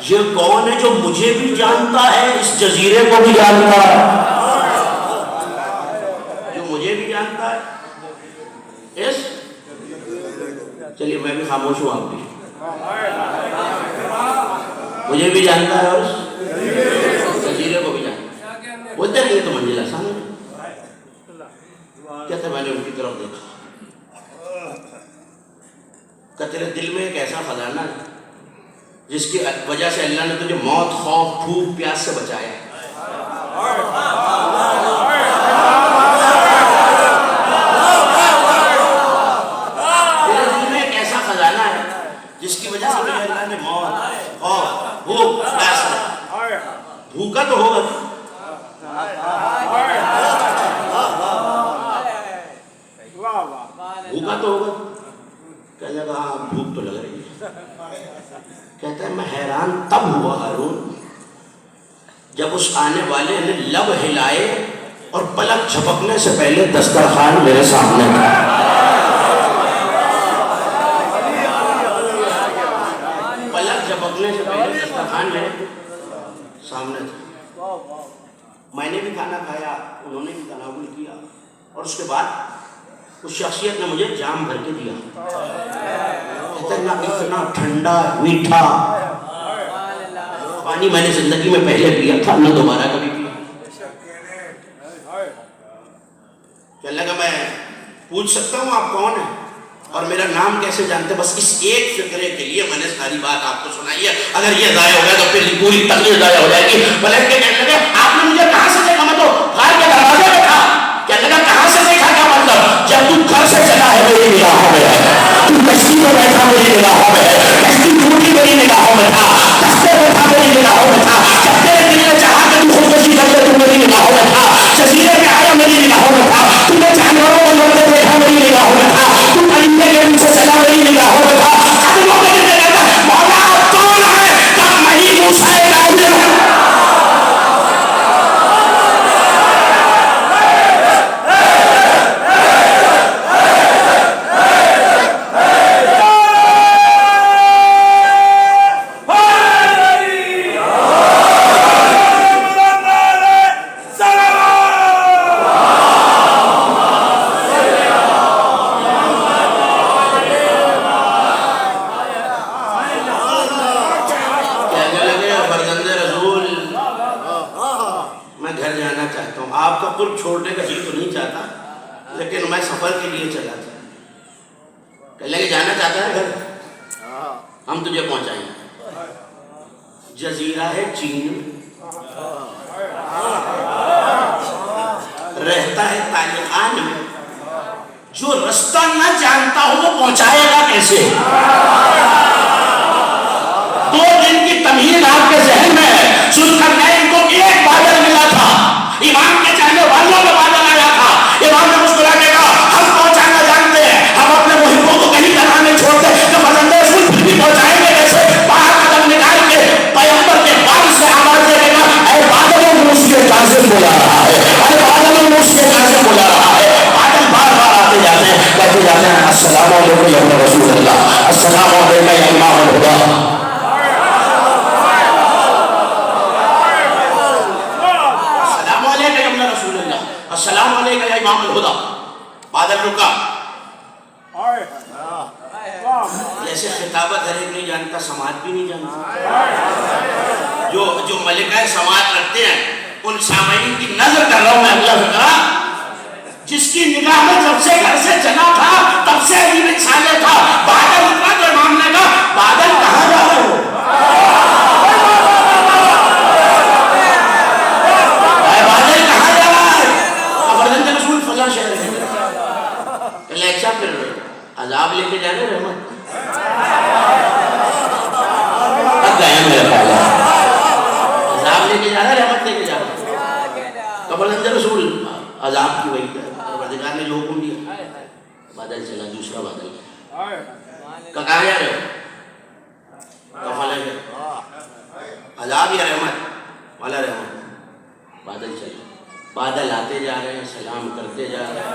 یہ کون ہے جو مجھے بھی جانتا ہے، اس جزیرے کو بھی جانتا ہے، جو مجھے بھی جانتا ہے. چلیے میں بھی خاموش ہوں، آپ بھی مجھے بھی جانتا ہے اور جزیرے کو بھی جانتا ہے. بولتے نہیں ہے تو منزل آسان ہے. کہتے میں نے ان کی طرف دیکھا کہ تیرے دل میں ایک ایسا خزانہ ہے جس کی وجہ سے اللہ نے تجھے موت، خوف، بھوک، پیاس سے بچایا. تیرے دل میں ایک ایسا خزانہ ہے جس کی وجہ سے تجھے اللہ نے موت، خوف، بھوک، پیاس سے. بھوکا تو ہوگا، بھوکا تو ہوگا. کہنے لگا ہاں بھوک تو لگ رہی ہے. کہتا ہے میں حیران تب ہوا ہارون جب اس آنے والے نے لب ہلائے اور پلک جھپکنے سے پہلے دسترخوان میرے سامنے تھا. پلک جھپکنے سے پہلے دسترخوان میرے سامنے تھا. میں نے بھی کھانا کھایا، انہوں نے بھی تناول کیا اور اس کے بعد اس شخصیت نے مجھے جام بھر کے دیا. اتنا ٹھنڈا میٹھا پانی میں نے زندگی میں پہلے پیا تھا، نہ دوبارہ کبھی پیا. کہنے لگا میں پوچھ سکتا ہوں آپ کون ہیں؟ اور میرا نام کیسے جانتے؟ بس اس ایک فکرے کے لیے میں نے ساری بات آپ کو سنائی ہے. اگر یہ ضائع ہو گیا تو پھر پوری تقریر ضائع ہو جائے گی. بلکہ کہنے لگے آپ نے مجھے کہاں سے دیکھا؟ میں تو گھر کے دروازے میں تھا. کہنے لگا کہاں سے دیکھا؟ کیا مطلب؟ جب تم گھر سے چلا ہے میری نگاہوں میں ہے، تم کشتی میں بیٹھا میری نگاہوں میں ہے، کشتی ٹوٹی میری نگاہوں میں تھا، رستے میں تھا میری نگاہوں میں تھا، جب تیرے دل نے چاہا کہ تم خودکشی کر لے تو میری نگاہوں میں تھا، جزیرے میں آیا میری نگاہوں میں تھا، تم نے جانوروں کو لڑتے دیکھا میری نگاہوں میں تھا، تم پرندے کے پیچھے چلا میری نگاہوں میں تھا. قدموں میں گرنے لگا مولا آپ کون ہے؟ کب میں ہی موسیٰ کاظم ہوں. چھوڑنے کا جی تو نہیں چاہتا، لیکن میں سفر کے لیے چلا تھا. کہنے لگے جانا چاہتا ہے گھر؟ ہم تجھے پہنچائیں گے. جزیرہ ہے چین، رہتا ہے طالقان میں. جو رستہ نہ جانتا ہو وہ پہنچائے گا کیسے؟ 2 دن کی تمہید آپ کے ذہن میں ہے. ذوالقرنین کو ایک بادل ملا تھا، امام کے چاہنے والوں میں بادل آیا تھا. امام نے مسکرا کے کہا ہم پہنچانا جانتے ہیں، ہم اپنے محبوں کو کہیں طرح نہیں چھوڑتے. جو بلند رسول پھر بھی پہنچائیں گے کیسے؟ باہر قدم نکال کے پیغمبر کے بال سے آواز دے گا اے بادلوں موس کے کاظم بلا رہا ہے، اے بادلوں موس کے کاظم بلا رہا ہے. بادل بار بار آتے جاتے ہیں، کہتے جاتے ہیں السلام علیکم یا رسول اللہ، السلام علیکم یا امام الہدیٰ. السلام علیکم یا امام الہدیٰ. بادل رکا. جیسے خطابت ہر ایک نہیں جانتا، سماعت بھی نہیں جانتا. جو ملکہ سماعت رکھتے ہیں ان سامعین کی نظر کر رہا ہوں میں اللہ فکرہ، جس کی نگاہ میں جب سے گھر سے چلا تھا تب سے عجیب انسانے تھا. بادل اترا تو امام نے کہا بادل کہاں جا رہے ہو؟ بادل کہاں جا رہا ہے؟ فرزند رسول فضا شہر ہے. کہ اچھا پھر عذاب لے کے جا رہے رحمت؟ اب گیا میرا پالا، عذاب لے کے جا رہا رحمت لے کے جا رہا. تو فرزند رسول عذاب کی وہی پروردگار نے جو حکم دیا. بادل چلا، دوسرا بادل. کہاں جا رہے ہو؟ کفلا ہے عذاب یا رحمت؟ والا رحمت. بادل چلا، بادل آتے جا رہے ہیں، سلام کرتے جا رہے ہیں.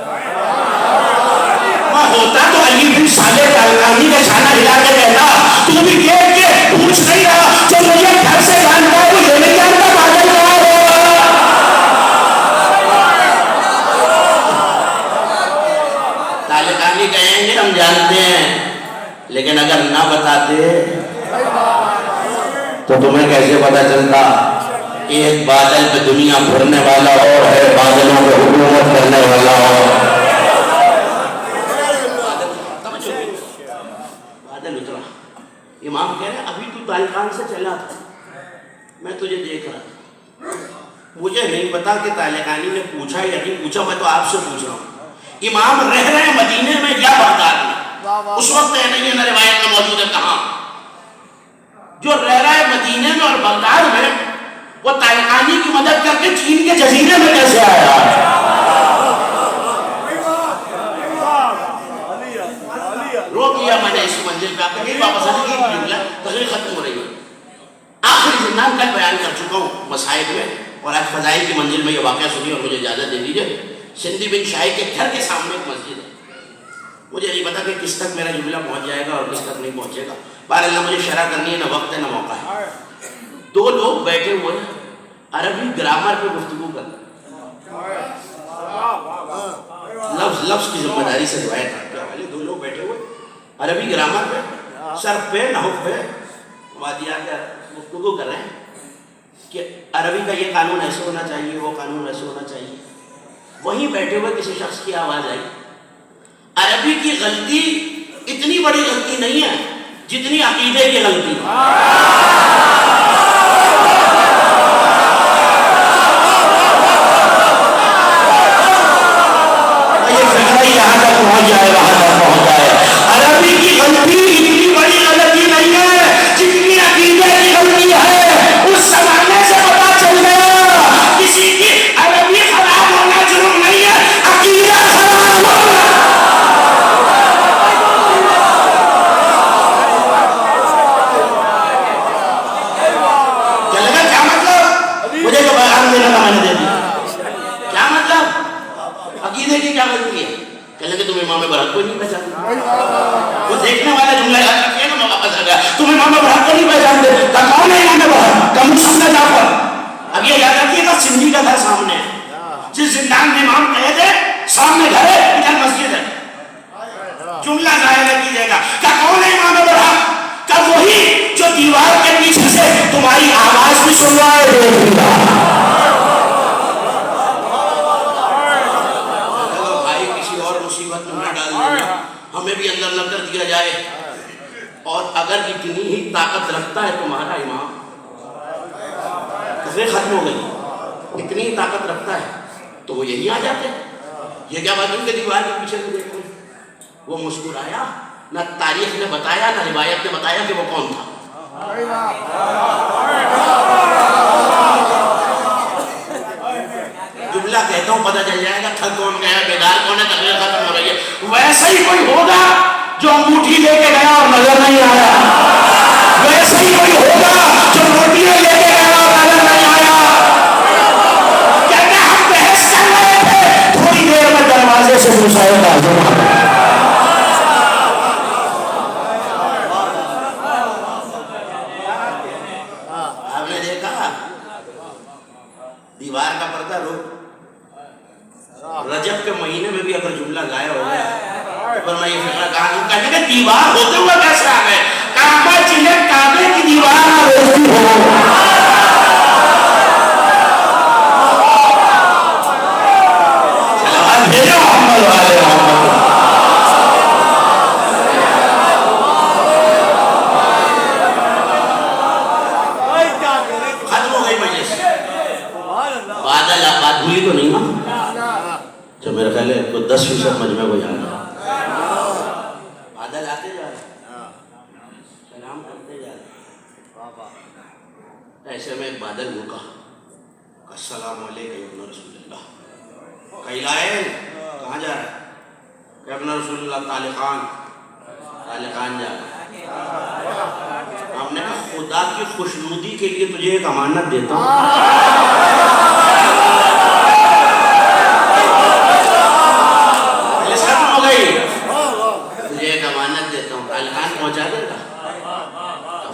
ہوتا تو علی بن صالح طالقانی کا شانہ ہلا کے کہتا تو بھی دیکھ کے پوچھ نہیں رہا، جو مجھے گھر سے جانتا ہے وہ یہ نہیں جانتا بادل کہاں ہو. طالقانی کہیں گے ہم جانتے ہیں، لیکن اگر نہ بتاتے تو تمہیں کیسے پتا چلتا؟ ایک بادل پہ دنیا بھرنے والا اور ہے، بادلوں پہ حکومت کرنے والا اور. بادل اترا. امام کہہ رہے ابھی تو طالقان سے چلا تھا، میں تجھے دیکھ رہا تھا. مجھے نہیں پتا کہ طالقانی نے پوچھا یا نہیں پوچھا، میں تو آپ سے پوچھ رہا ہوں. امام رہ رہے مدینے میں یا بغداد میں؟ اس وقت یہ نہیں ہے نہ روایت میں موجود ہے کہاں. جو رہ رہا ہے مدینے میں اور بغداد میں، وہ طالقانی کی مدد کر کے چین کے جزیرے میں کیسے آیا؟ روک لیا میں نے اس منزل پہ، آپ کے واپس آنے کی جملہ تقریر ختم ہو رہی ہے. آخری زندان کل بیان کر چکا ہوں مصائب میں، اور آج فضائل کی منزل میں یہ واقعہ سنی اور مجھے اجازت دے دیجیے. سندھی بن شاہی کے گھر کے سامنے ایک مسجد ہے. مجھے نہیں پتا کہ کس تک میرا جملہ پہنچ جائے گا اور کس تک نہیں پہنچے گا. بہرحال نہ مجھے شرح کرنی ہے، نہ وقت ہے، نہ موقع ہے. 2 لوگ بیٹھے ہوئے ہیں، عربی گرامر پہ گفتگو کر رہے ہیں. لفظ کی ذمہ داری سے روایت کرتے ہیں. 2 لوگ بیٹھے ہوئے عربی گرامر پہ، صرف پہ، نحو پہ وادیات گفتگو کر رہے ہیں کہ عربی کا یہ قانون ایسے ہونا چاہیے، وہ قانون ایسے ہونا چاہیے. وہیں بیٹھے ہوئے کسی شخص کی آواز آئی، عربی کی غلطی اتنی بڑی غلطی نہیں ہے جتنی عقیدے کی غلطی ہے. یہ فکر ہی یہاں تک پہنچ جائے وہاں تک پہنچ جائے. عربی کی غلطی اتنی بڑی غلطی نہیں ہے جتنی عقیدے کی غلطی ہے. اس زمانے سے پتا چل گیا کسی کی عربی خراب ہونا جرم نہیں ہے, عقیدہ خراب ہونا. کیا لگا کیا مطلب؟ مجھے جو بیان دینا تھا میں نے دے دیا. کیا مطلب؟ عقیدے کی کیا غلطی ہے؟ کہ لگے تم امام برحق کو نہیں پہچانتے. وہ دیکھنے والا جملہ یاد رکھیے نا, واپس آ گیا تم امام برحق کو نہیں پہچانتے. کون ہے امام برحق؟ کا مسلم جعفر. اب یہ یاد رکھیے گا سندھی کا گھر سامنے ہے, جس زندان میں امام کہے تھے سامنے گھر ہے ادھر مسجد ہے. جملہ ظاہر کیجیے گا کہ کون ہے امام برحق؟ کہ وہی جو دیوار کے پیچھے سے تمہاری آواز بھی سن رہا ہے. ہمیں بھی اندر نہ کر دیا جائے. اور اگر اتنی ہی طاقت رکھتا ہے تمہارا امام, کفے ختم ہو گئی, اتنی ہی طاقت رکھتا ہے تو وہ یہی آ جاتے. یہ کیا بات ان کے دیوار کے پیچھے سے دیکھتے ہیں. وہ مسکرایا, نہ تاریخ نے بتایا نہ روایت نے بتایا کہ وہ کون تھا. جملہ کہتا ہوں پتہ چل جائے گا تھک کون گیا, بیدار کون ہے, تقریر ختم ہو رہی ہے. ویسا ہی کوئی ہوگا جو انگوٹھی لے کے گیا اور نظر نہیں آیا. ویسا ہی کوئی ہوگا جو روٹیاں لے کے گیا اور نظر نہیں آیا. کہتے ہیں ہم بحث کر رہے تھے, تھوڑی دیر میں دروازے سے مسائل آزم آ گیا. آپ نے دیکھا دیوار کا پردہ روک, رجب کے مہینے میں بھی اگر جملہ ضائع ہو گیا پر میں یہ فکر کہا کہنے کہ دیوار ہوتے ہوئے کیسے آ گئے. کعبہ جنہیں کعبے کی دیوار نہ روکتی ہو. صلوات بھیجو محمد والے محمد. ختم ہو گئی مجلس. بادل آپ بات بھولی تو نہیں نا, جو میرا خیال ہے کوئی 10% مجمع کو جانا. بادل آتے جا رہے, سلام کرتے جا رہے. ایسے میں ایک بادل رکا, السلام علیکم ابن رسول اللہ. کہلائے کہاں جا رہا ہے؟ کہ ابن رسول اللہ طالقان. طالقان جا رہا ہے. ہم نے کہا خدا کی خوشنودی کے لیے تجھے ایک امانت دیتا ہوں. تجھے ایک امانت دیتا ہوں, طالقان پہنچا دے گا.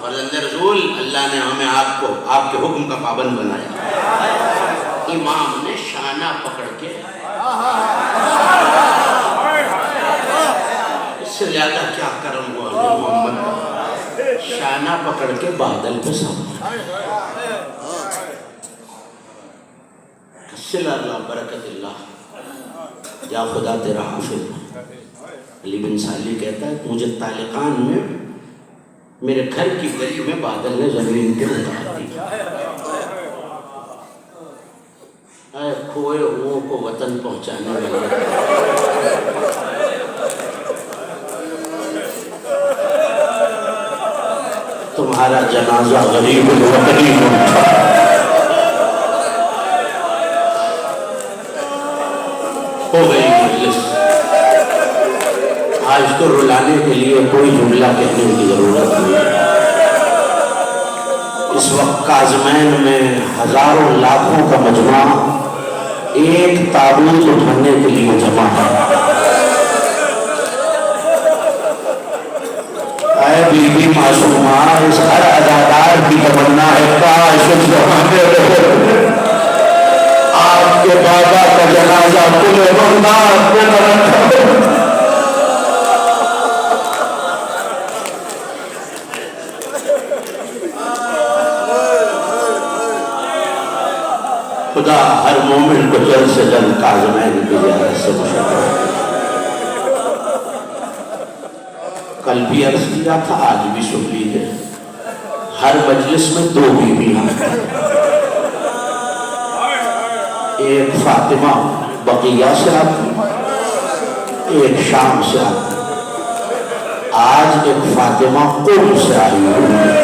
فرزند رسول اللہ نے ہمیں آپ کو آپ کے حکم کا پابند بنایا. امام نے شانہ پکڑ کے, اس سے زیادہ کیا کرم ہوا محمد, شانہ پکڑ کے بادل پہ سوار. صلی اللہ برکت اللہ, یا خدا تیرا حافظ. علی بن سالی کہتا ہے مجھے طالقان میں میرے گھر کی گلی میں بادل نے زمین پہ اتار دیا. اے کھوئے ہوئوں کو وطن پہنچانے والے, تمہارا جنازہ غریب الوطنی ہوتا. ہو گئی مجلس. آج تو رلانے کے لیے کوئی جملہ کہنے کی ضرورت نہیں. اس وقت کاظمین میں ہزاروں لاکھوں کا مجمع ایک تابوت اٹھانے کے لیے جمع ہے. اے بی بی معصومہ, اس ہر اداکار کی تمنا ہے کاش اس زمانے میں آپ کے بابا کا جنازہ پورے بغداد میں نہ رکھا. خدا ہر مومن کو جلد سے جلد کاظمین کی زیارت سے مشرف. کل بھی عرض کیا تھا، آج بھی سن لیجیے، ہر مجلس میں دو بیویاں ہیں، ایک فاطمہ بقیہ سے آتی، ایک شام سے آتی، آج ایک فاطمہ قم سے آئی ہوئی۔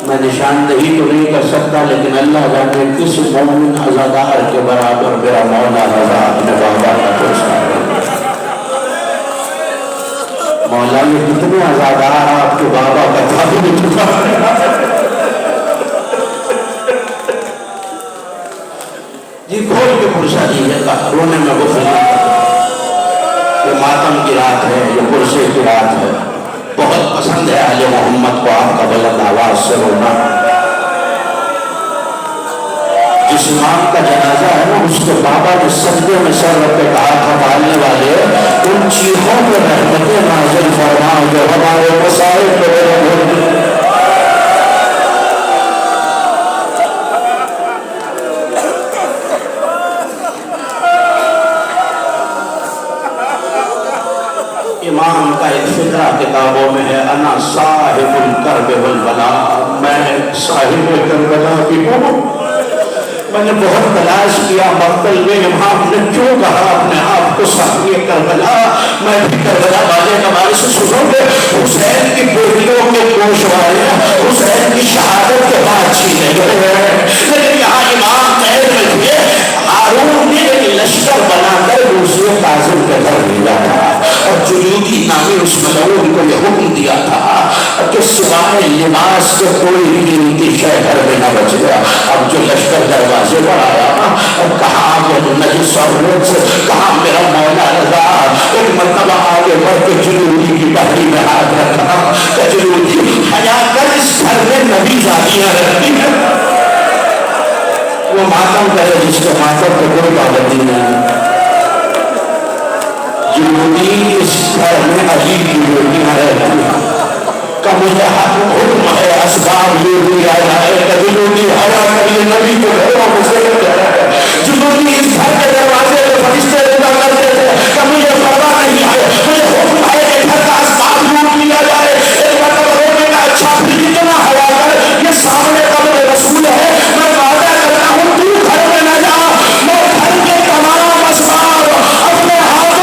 میں نشاندہی تو نہیں کر سکتا، لیکن اللہ جانے کس مومن عزادار کے برابر میرا مولا رضا اپنے بابا کا پوچھا ہے۔ مولا یہ کتنے عزادار آپ کے بابا کا تعبیر چکا ہے۔ جی کھول کے پرسا دیجیے گا، رونے میں وہ یہ ماتم کی رات ہے، یہ پرسے کی رات ہے، بہت پسند ہے آل محمد کو آپ کا بلند آواز سے رونا۔ جس امام کا جنازہ ہے نا، اس کے بابا نے سجدے میں سر رکھ کے کہا تھا، پالنے والے ان چیخوں پہ رحمتیں نازل فرما جو ہمارے مسائل پہ رحمت۔ امام کا ایک فقرہ کتابوں میں ہے، انا صاحب الکرب والبلا، میں صاحب کربلا بھی ہوں۔ میں نے بہت تلاش کیا مقتل میں امام نے کیوں کہا اپنے آپ کو صاحب کربلا، میں بھی کربلا والے ہمارے سے سنوں گے، حسین کی بیٹیوں کے گوش والے حسین کی شہادت کے بعد چھینے گئے، لیکن یہاں امام قید میں تھے، ہارون نے ایک لشکر بنا کر دوسرے کاظم کے گھر بھیجا تھا، اور جلودی نامی اس ملعون کو یہ حکم دیا تھا کہ سوائے لباس کے کوئی بھی قیمتی شے گھر میں نہ بچ گیا۔ اب جو لشکر دروازے پر آیا اور کہاں وہ نجس اور رجس، کہاں میرا مولا رضا، ایک مرتبہ آگے بڑھ کے جلودی کی پہلی میں ہاتھ رکھا کہ جلودی حیا کر، اس گھر میں نبی زادیاں رہتی ہیں۔ وہ ماتم کرے جس کے ماتم کو کوئی پابندی نہیں، جلودی اس گھر میں علی کی بیٹیاں رہتی ہیں، کا مجھے حکم ہے اسباب یہ بھی آیا ہے کہ جلودی حیا کر، یہ نبی کے گھروں میں سے ہے۔ جلودی اس گھر کے دروازے پہ فرشتے رضا کرتے تھے کہ مجھے پرواہ نہیں ہے، مجھے حکم ہے کہ گھر کا اسباب لوٹ لیا جائے۔ ایک مطلب ہونے کا اچھا پھر اتنا حیا کر، یہ سامنے قبر رسول ہے، میں وعدہ کرتا ہوں تو گھر میں نہ جا، میں گھر کے تمام اسباب اپنے ہاتھوں۔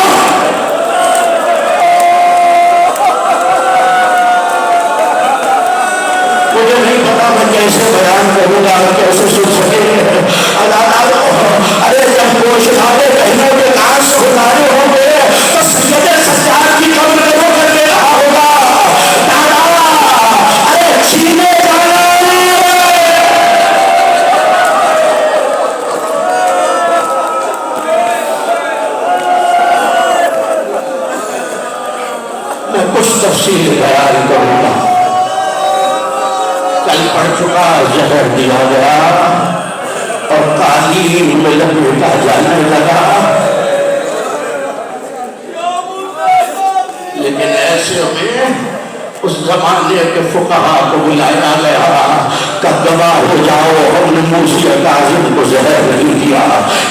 مجھے نہیں پتا میں کیسے بیان کروں گا، کیسے سن سکیں گے۔ ارے جب گوشتارے بہنوں کے ناز گزارے ہوں گے تو سید سجاد کی قبر میں وہ کر دے رہا ہوگا، دادا ارے چھینے جانا۔ میں کچھ تفصیل بیان کروں گا۔ کل پڑ چکا، زہر دیا گیا اور تعلیم میں لپیٹا جانے لگا، لیکن ایسے میں اس زمانے کے فقہا کو بلایا گیا کہ گواہ ہو جاؤ ہم نے موسی کاظم کو زہر نہیں دیا،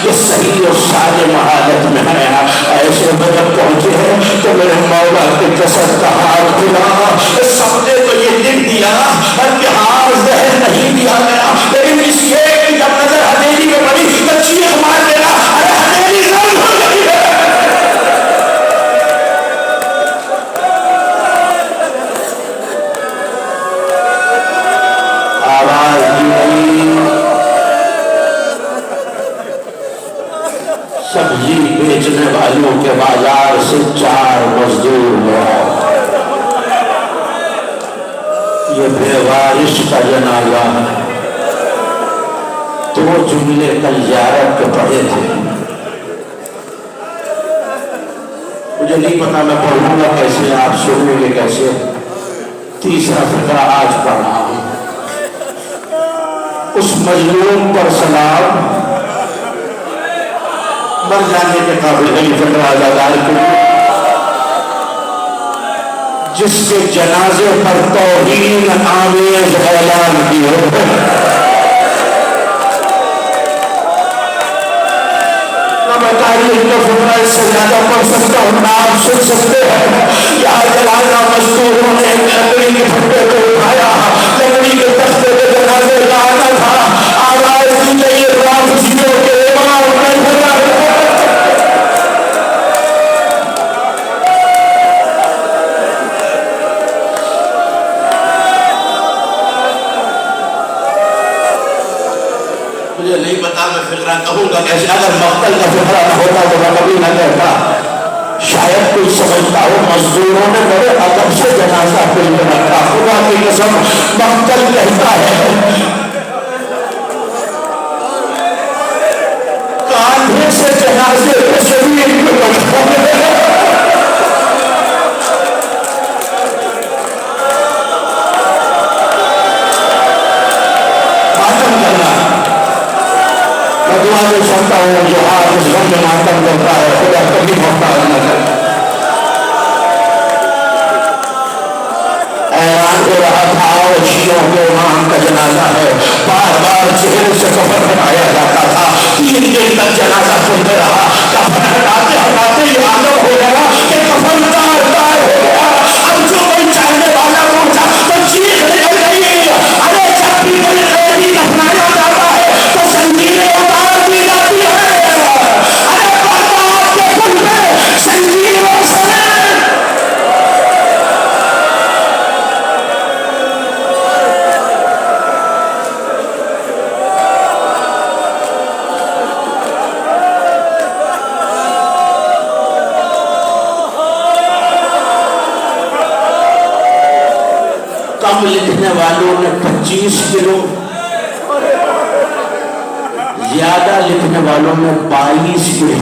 یہ صحیح اور سالم حالت میں ہے۔ ایسے میں جب پہنچے تو میرے مولا کے جسد کا ہاتھ کھلا، سب نے تو یہ لکھ دیا کہ ہاں زہر نہیں دیا گیا، لیکن اس یہ کہ جب نظر ہتھیلی میں پڑی تو چیخ مار دینا، ارے ہتھیلی ضرور ہو گئی ہے۔ آواز دی گئی، سبزی بیچنے والوں کے بازار سے 4 مزدور لوگ، یہ بے وارث کا جنازہ ہے۔ 2 جملے کل زیارت کے پڑھے تھے، مجھے نہیں پتا میں پڑھوں گا کیسے، آپ سنیں گے کیسے۔ تیسرا فقرہ آج پڑھ رہا ہوں۔ اس مظلوم پر سلام، مر جانے کے قابل نہیں فقرہ عزادار کے، جس کے جنازے پر توہین آمیز اعلان کیے، تاریخ کا فکرہ اس سے زیادہ پڑھ سکتا ہوں نہ آپ سن سکتے ہیں. یا جنازہ مزدوروں نے لکڑی کے پھٹے کو اٹھایا, لکڑی کے تختے پہ جنازے کا آنا تھا, آواز دی گئی رافضیوں کے امام مجھے نہیں پتا میں فقرہ کہوں گا کیسے. اگر مقتل کا فقرہ نہ ہوتا تو میں کبھی نہ کہتا. شاید کوئی سمجھتا ہو مزدوروں نے بڑے ادب سے جنازہ پل کر رکھا. خدا کی قسم مقتل کہتا ہے کاندھے سے جنازے پہ شریر میں بٹھا دعا میں سنتا ہوں جو ہاتھ اس غم میں ماتم کرتا ہے خدا کبھی محتاج نہ کرتا. اعلان ہو رہا تھا اور شیعوں کے امام کا جنازہ ہے, بار بار چہرے سے کفن ہٹایا جاتا تھا. 3 دن تک جنازہ سنتے رہا. کفن ہٹاتے ہٹاتے یہ عالم ہو گیا کہ کفن تار تار ہو گیا. اب جو کوئی چاہنے والا پہنچا تو چیخ نکل گئی, ارے جب بھی کوئی قیدی دفنایا جاتا ہے تو زنجیریں اتار دی جاتی ہے. ارے بغداد کے پل پہ زنجیروں سے کم لکھنے والوں نے 25 کلو, زیادہ لکھنے والوں نے 22 کلو.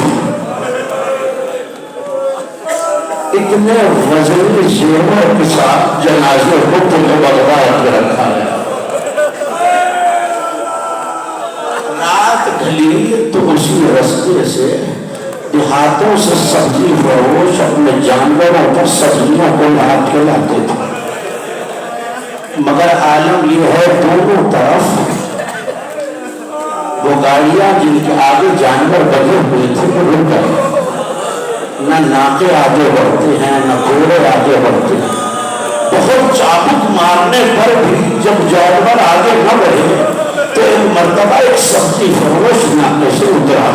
اتنے وزنی زیور کے ساتھ جنازے کو پل بغداد میں رکھا ہے. رات ڈھلی تو اسی رستے سے دیہاتوں سے سبزی فروش اپنے جانوروں پر سبزیوں کو لاٹ کے لاتے تھے. مگر عالم یہ ہے دونوں طرف وہ گاڑیاں جن کے آگے جانور بنے ہوئے تھے وہ رک گئے. نہ ناکے آگے بڑھتے ہیں نہ گھوڑے آگے بڑھتے ہیں. بہت چابک مارنے پر بھی جب جانور آگے نہ بڑھے تو ایک مرتبہ ایک سبزی فروش ناکے سے اترا,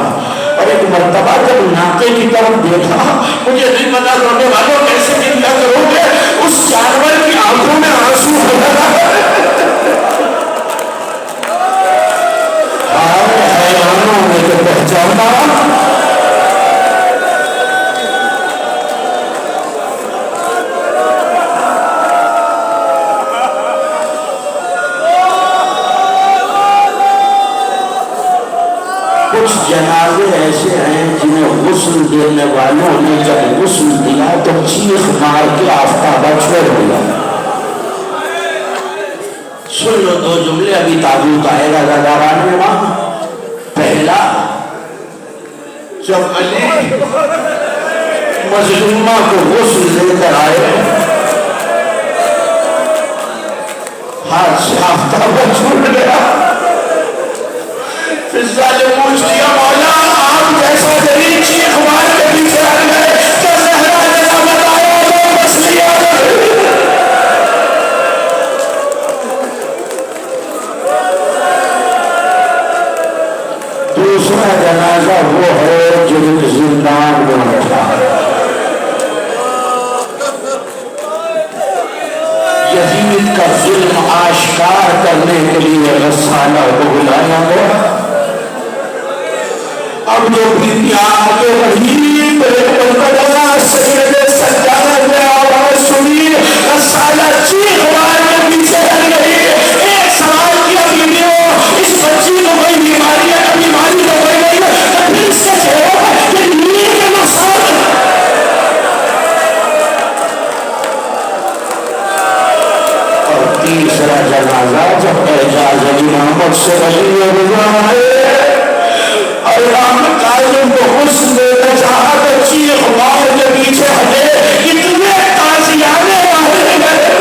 اور ایک مرتبہ جب ناکے کی طرف دیکھا, مجھے نہیں پتا رونے والوں کیسے کیا کرو گے, اس جانور کی آنکھوں میں آنسو ہو رہا ہے. حیرانوں نے تو پہچانا کچھ جنازے ایسے ہیں جنہیں غسل دینے والوں نے جب غسل دیا تو چیخ مار کے آفتابہ چھوڑ دیا. سن لو 2 جملے, ابھی تابوت آئے گا زاداران میں. وہاں پہلا, جب علی مظلومہ کو غسل دے کر آئے ہاتھ سے آفتابہ چھوڑ گیا. فضا نے پوچھ لیا مولا آپ جیسا جلیل چیخ مار کے پیچھے آ گئے کہ زہرا نے نہ بتایا تو بس لیا. دوسرا جنازہ وہ ہے جو زندان میں بیٹھا ہے. یزید کا ظلم آشکار کرنے کے لیے رسالہ کو بلایا گیا. اب جو بھی آگے بڑھی بلکہ سجدے سجادہ میں آواز سنی, رسالہ چیخ مار کے پیچھے ہٹ گئی. ایک سوال کیا بیویوں, اس بچی کو کوئی بیماری ہے, بیماری تو کوئی نہیں ہے, پھر سچ ہے کہ نیند کے مسائل. اور تیسرا جنازہ جب اعجاز علی محمد سے علی رضا آئے اور امام کاظم کو حسن دینا چاہا تو چیخ مار کے پیچھے ہٹے. اتنے تازیانے مارے گئے.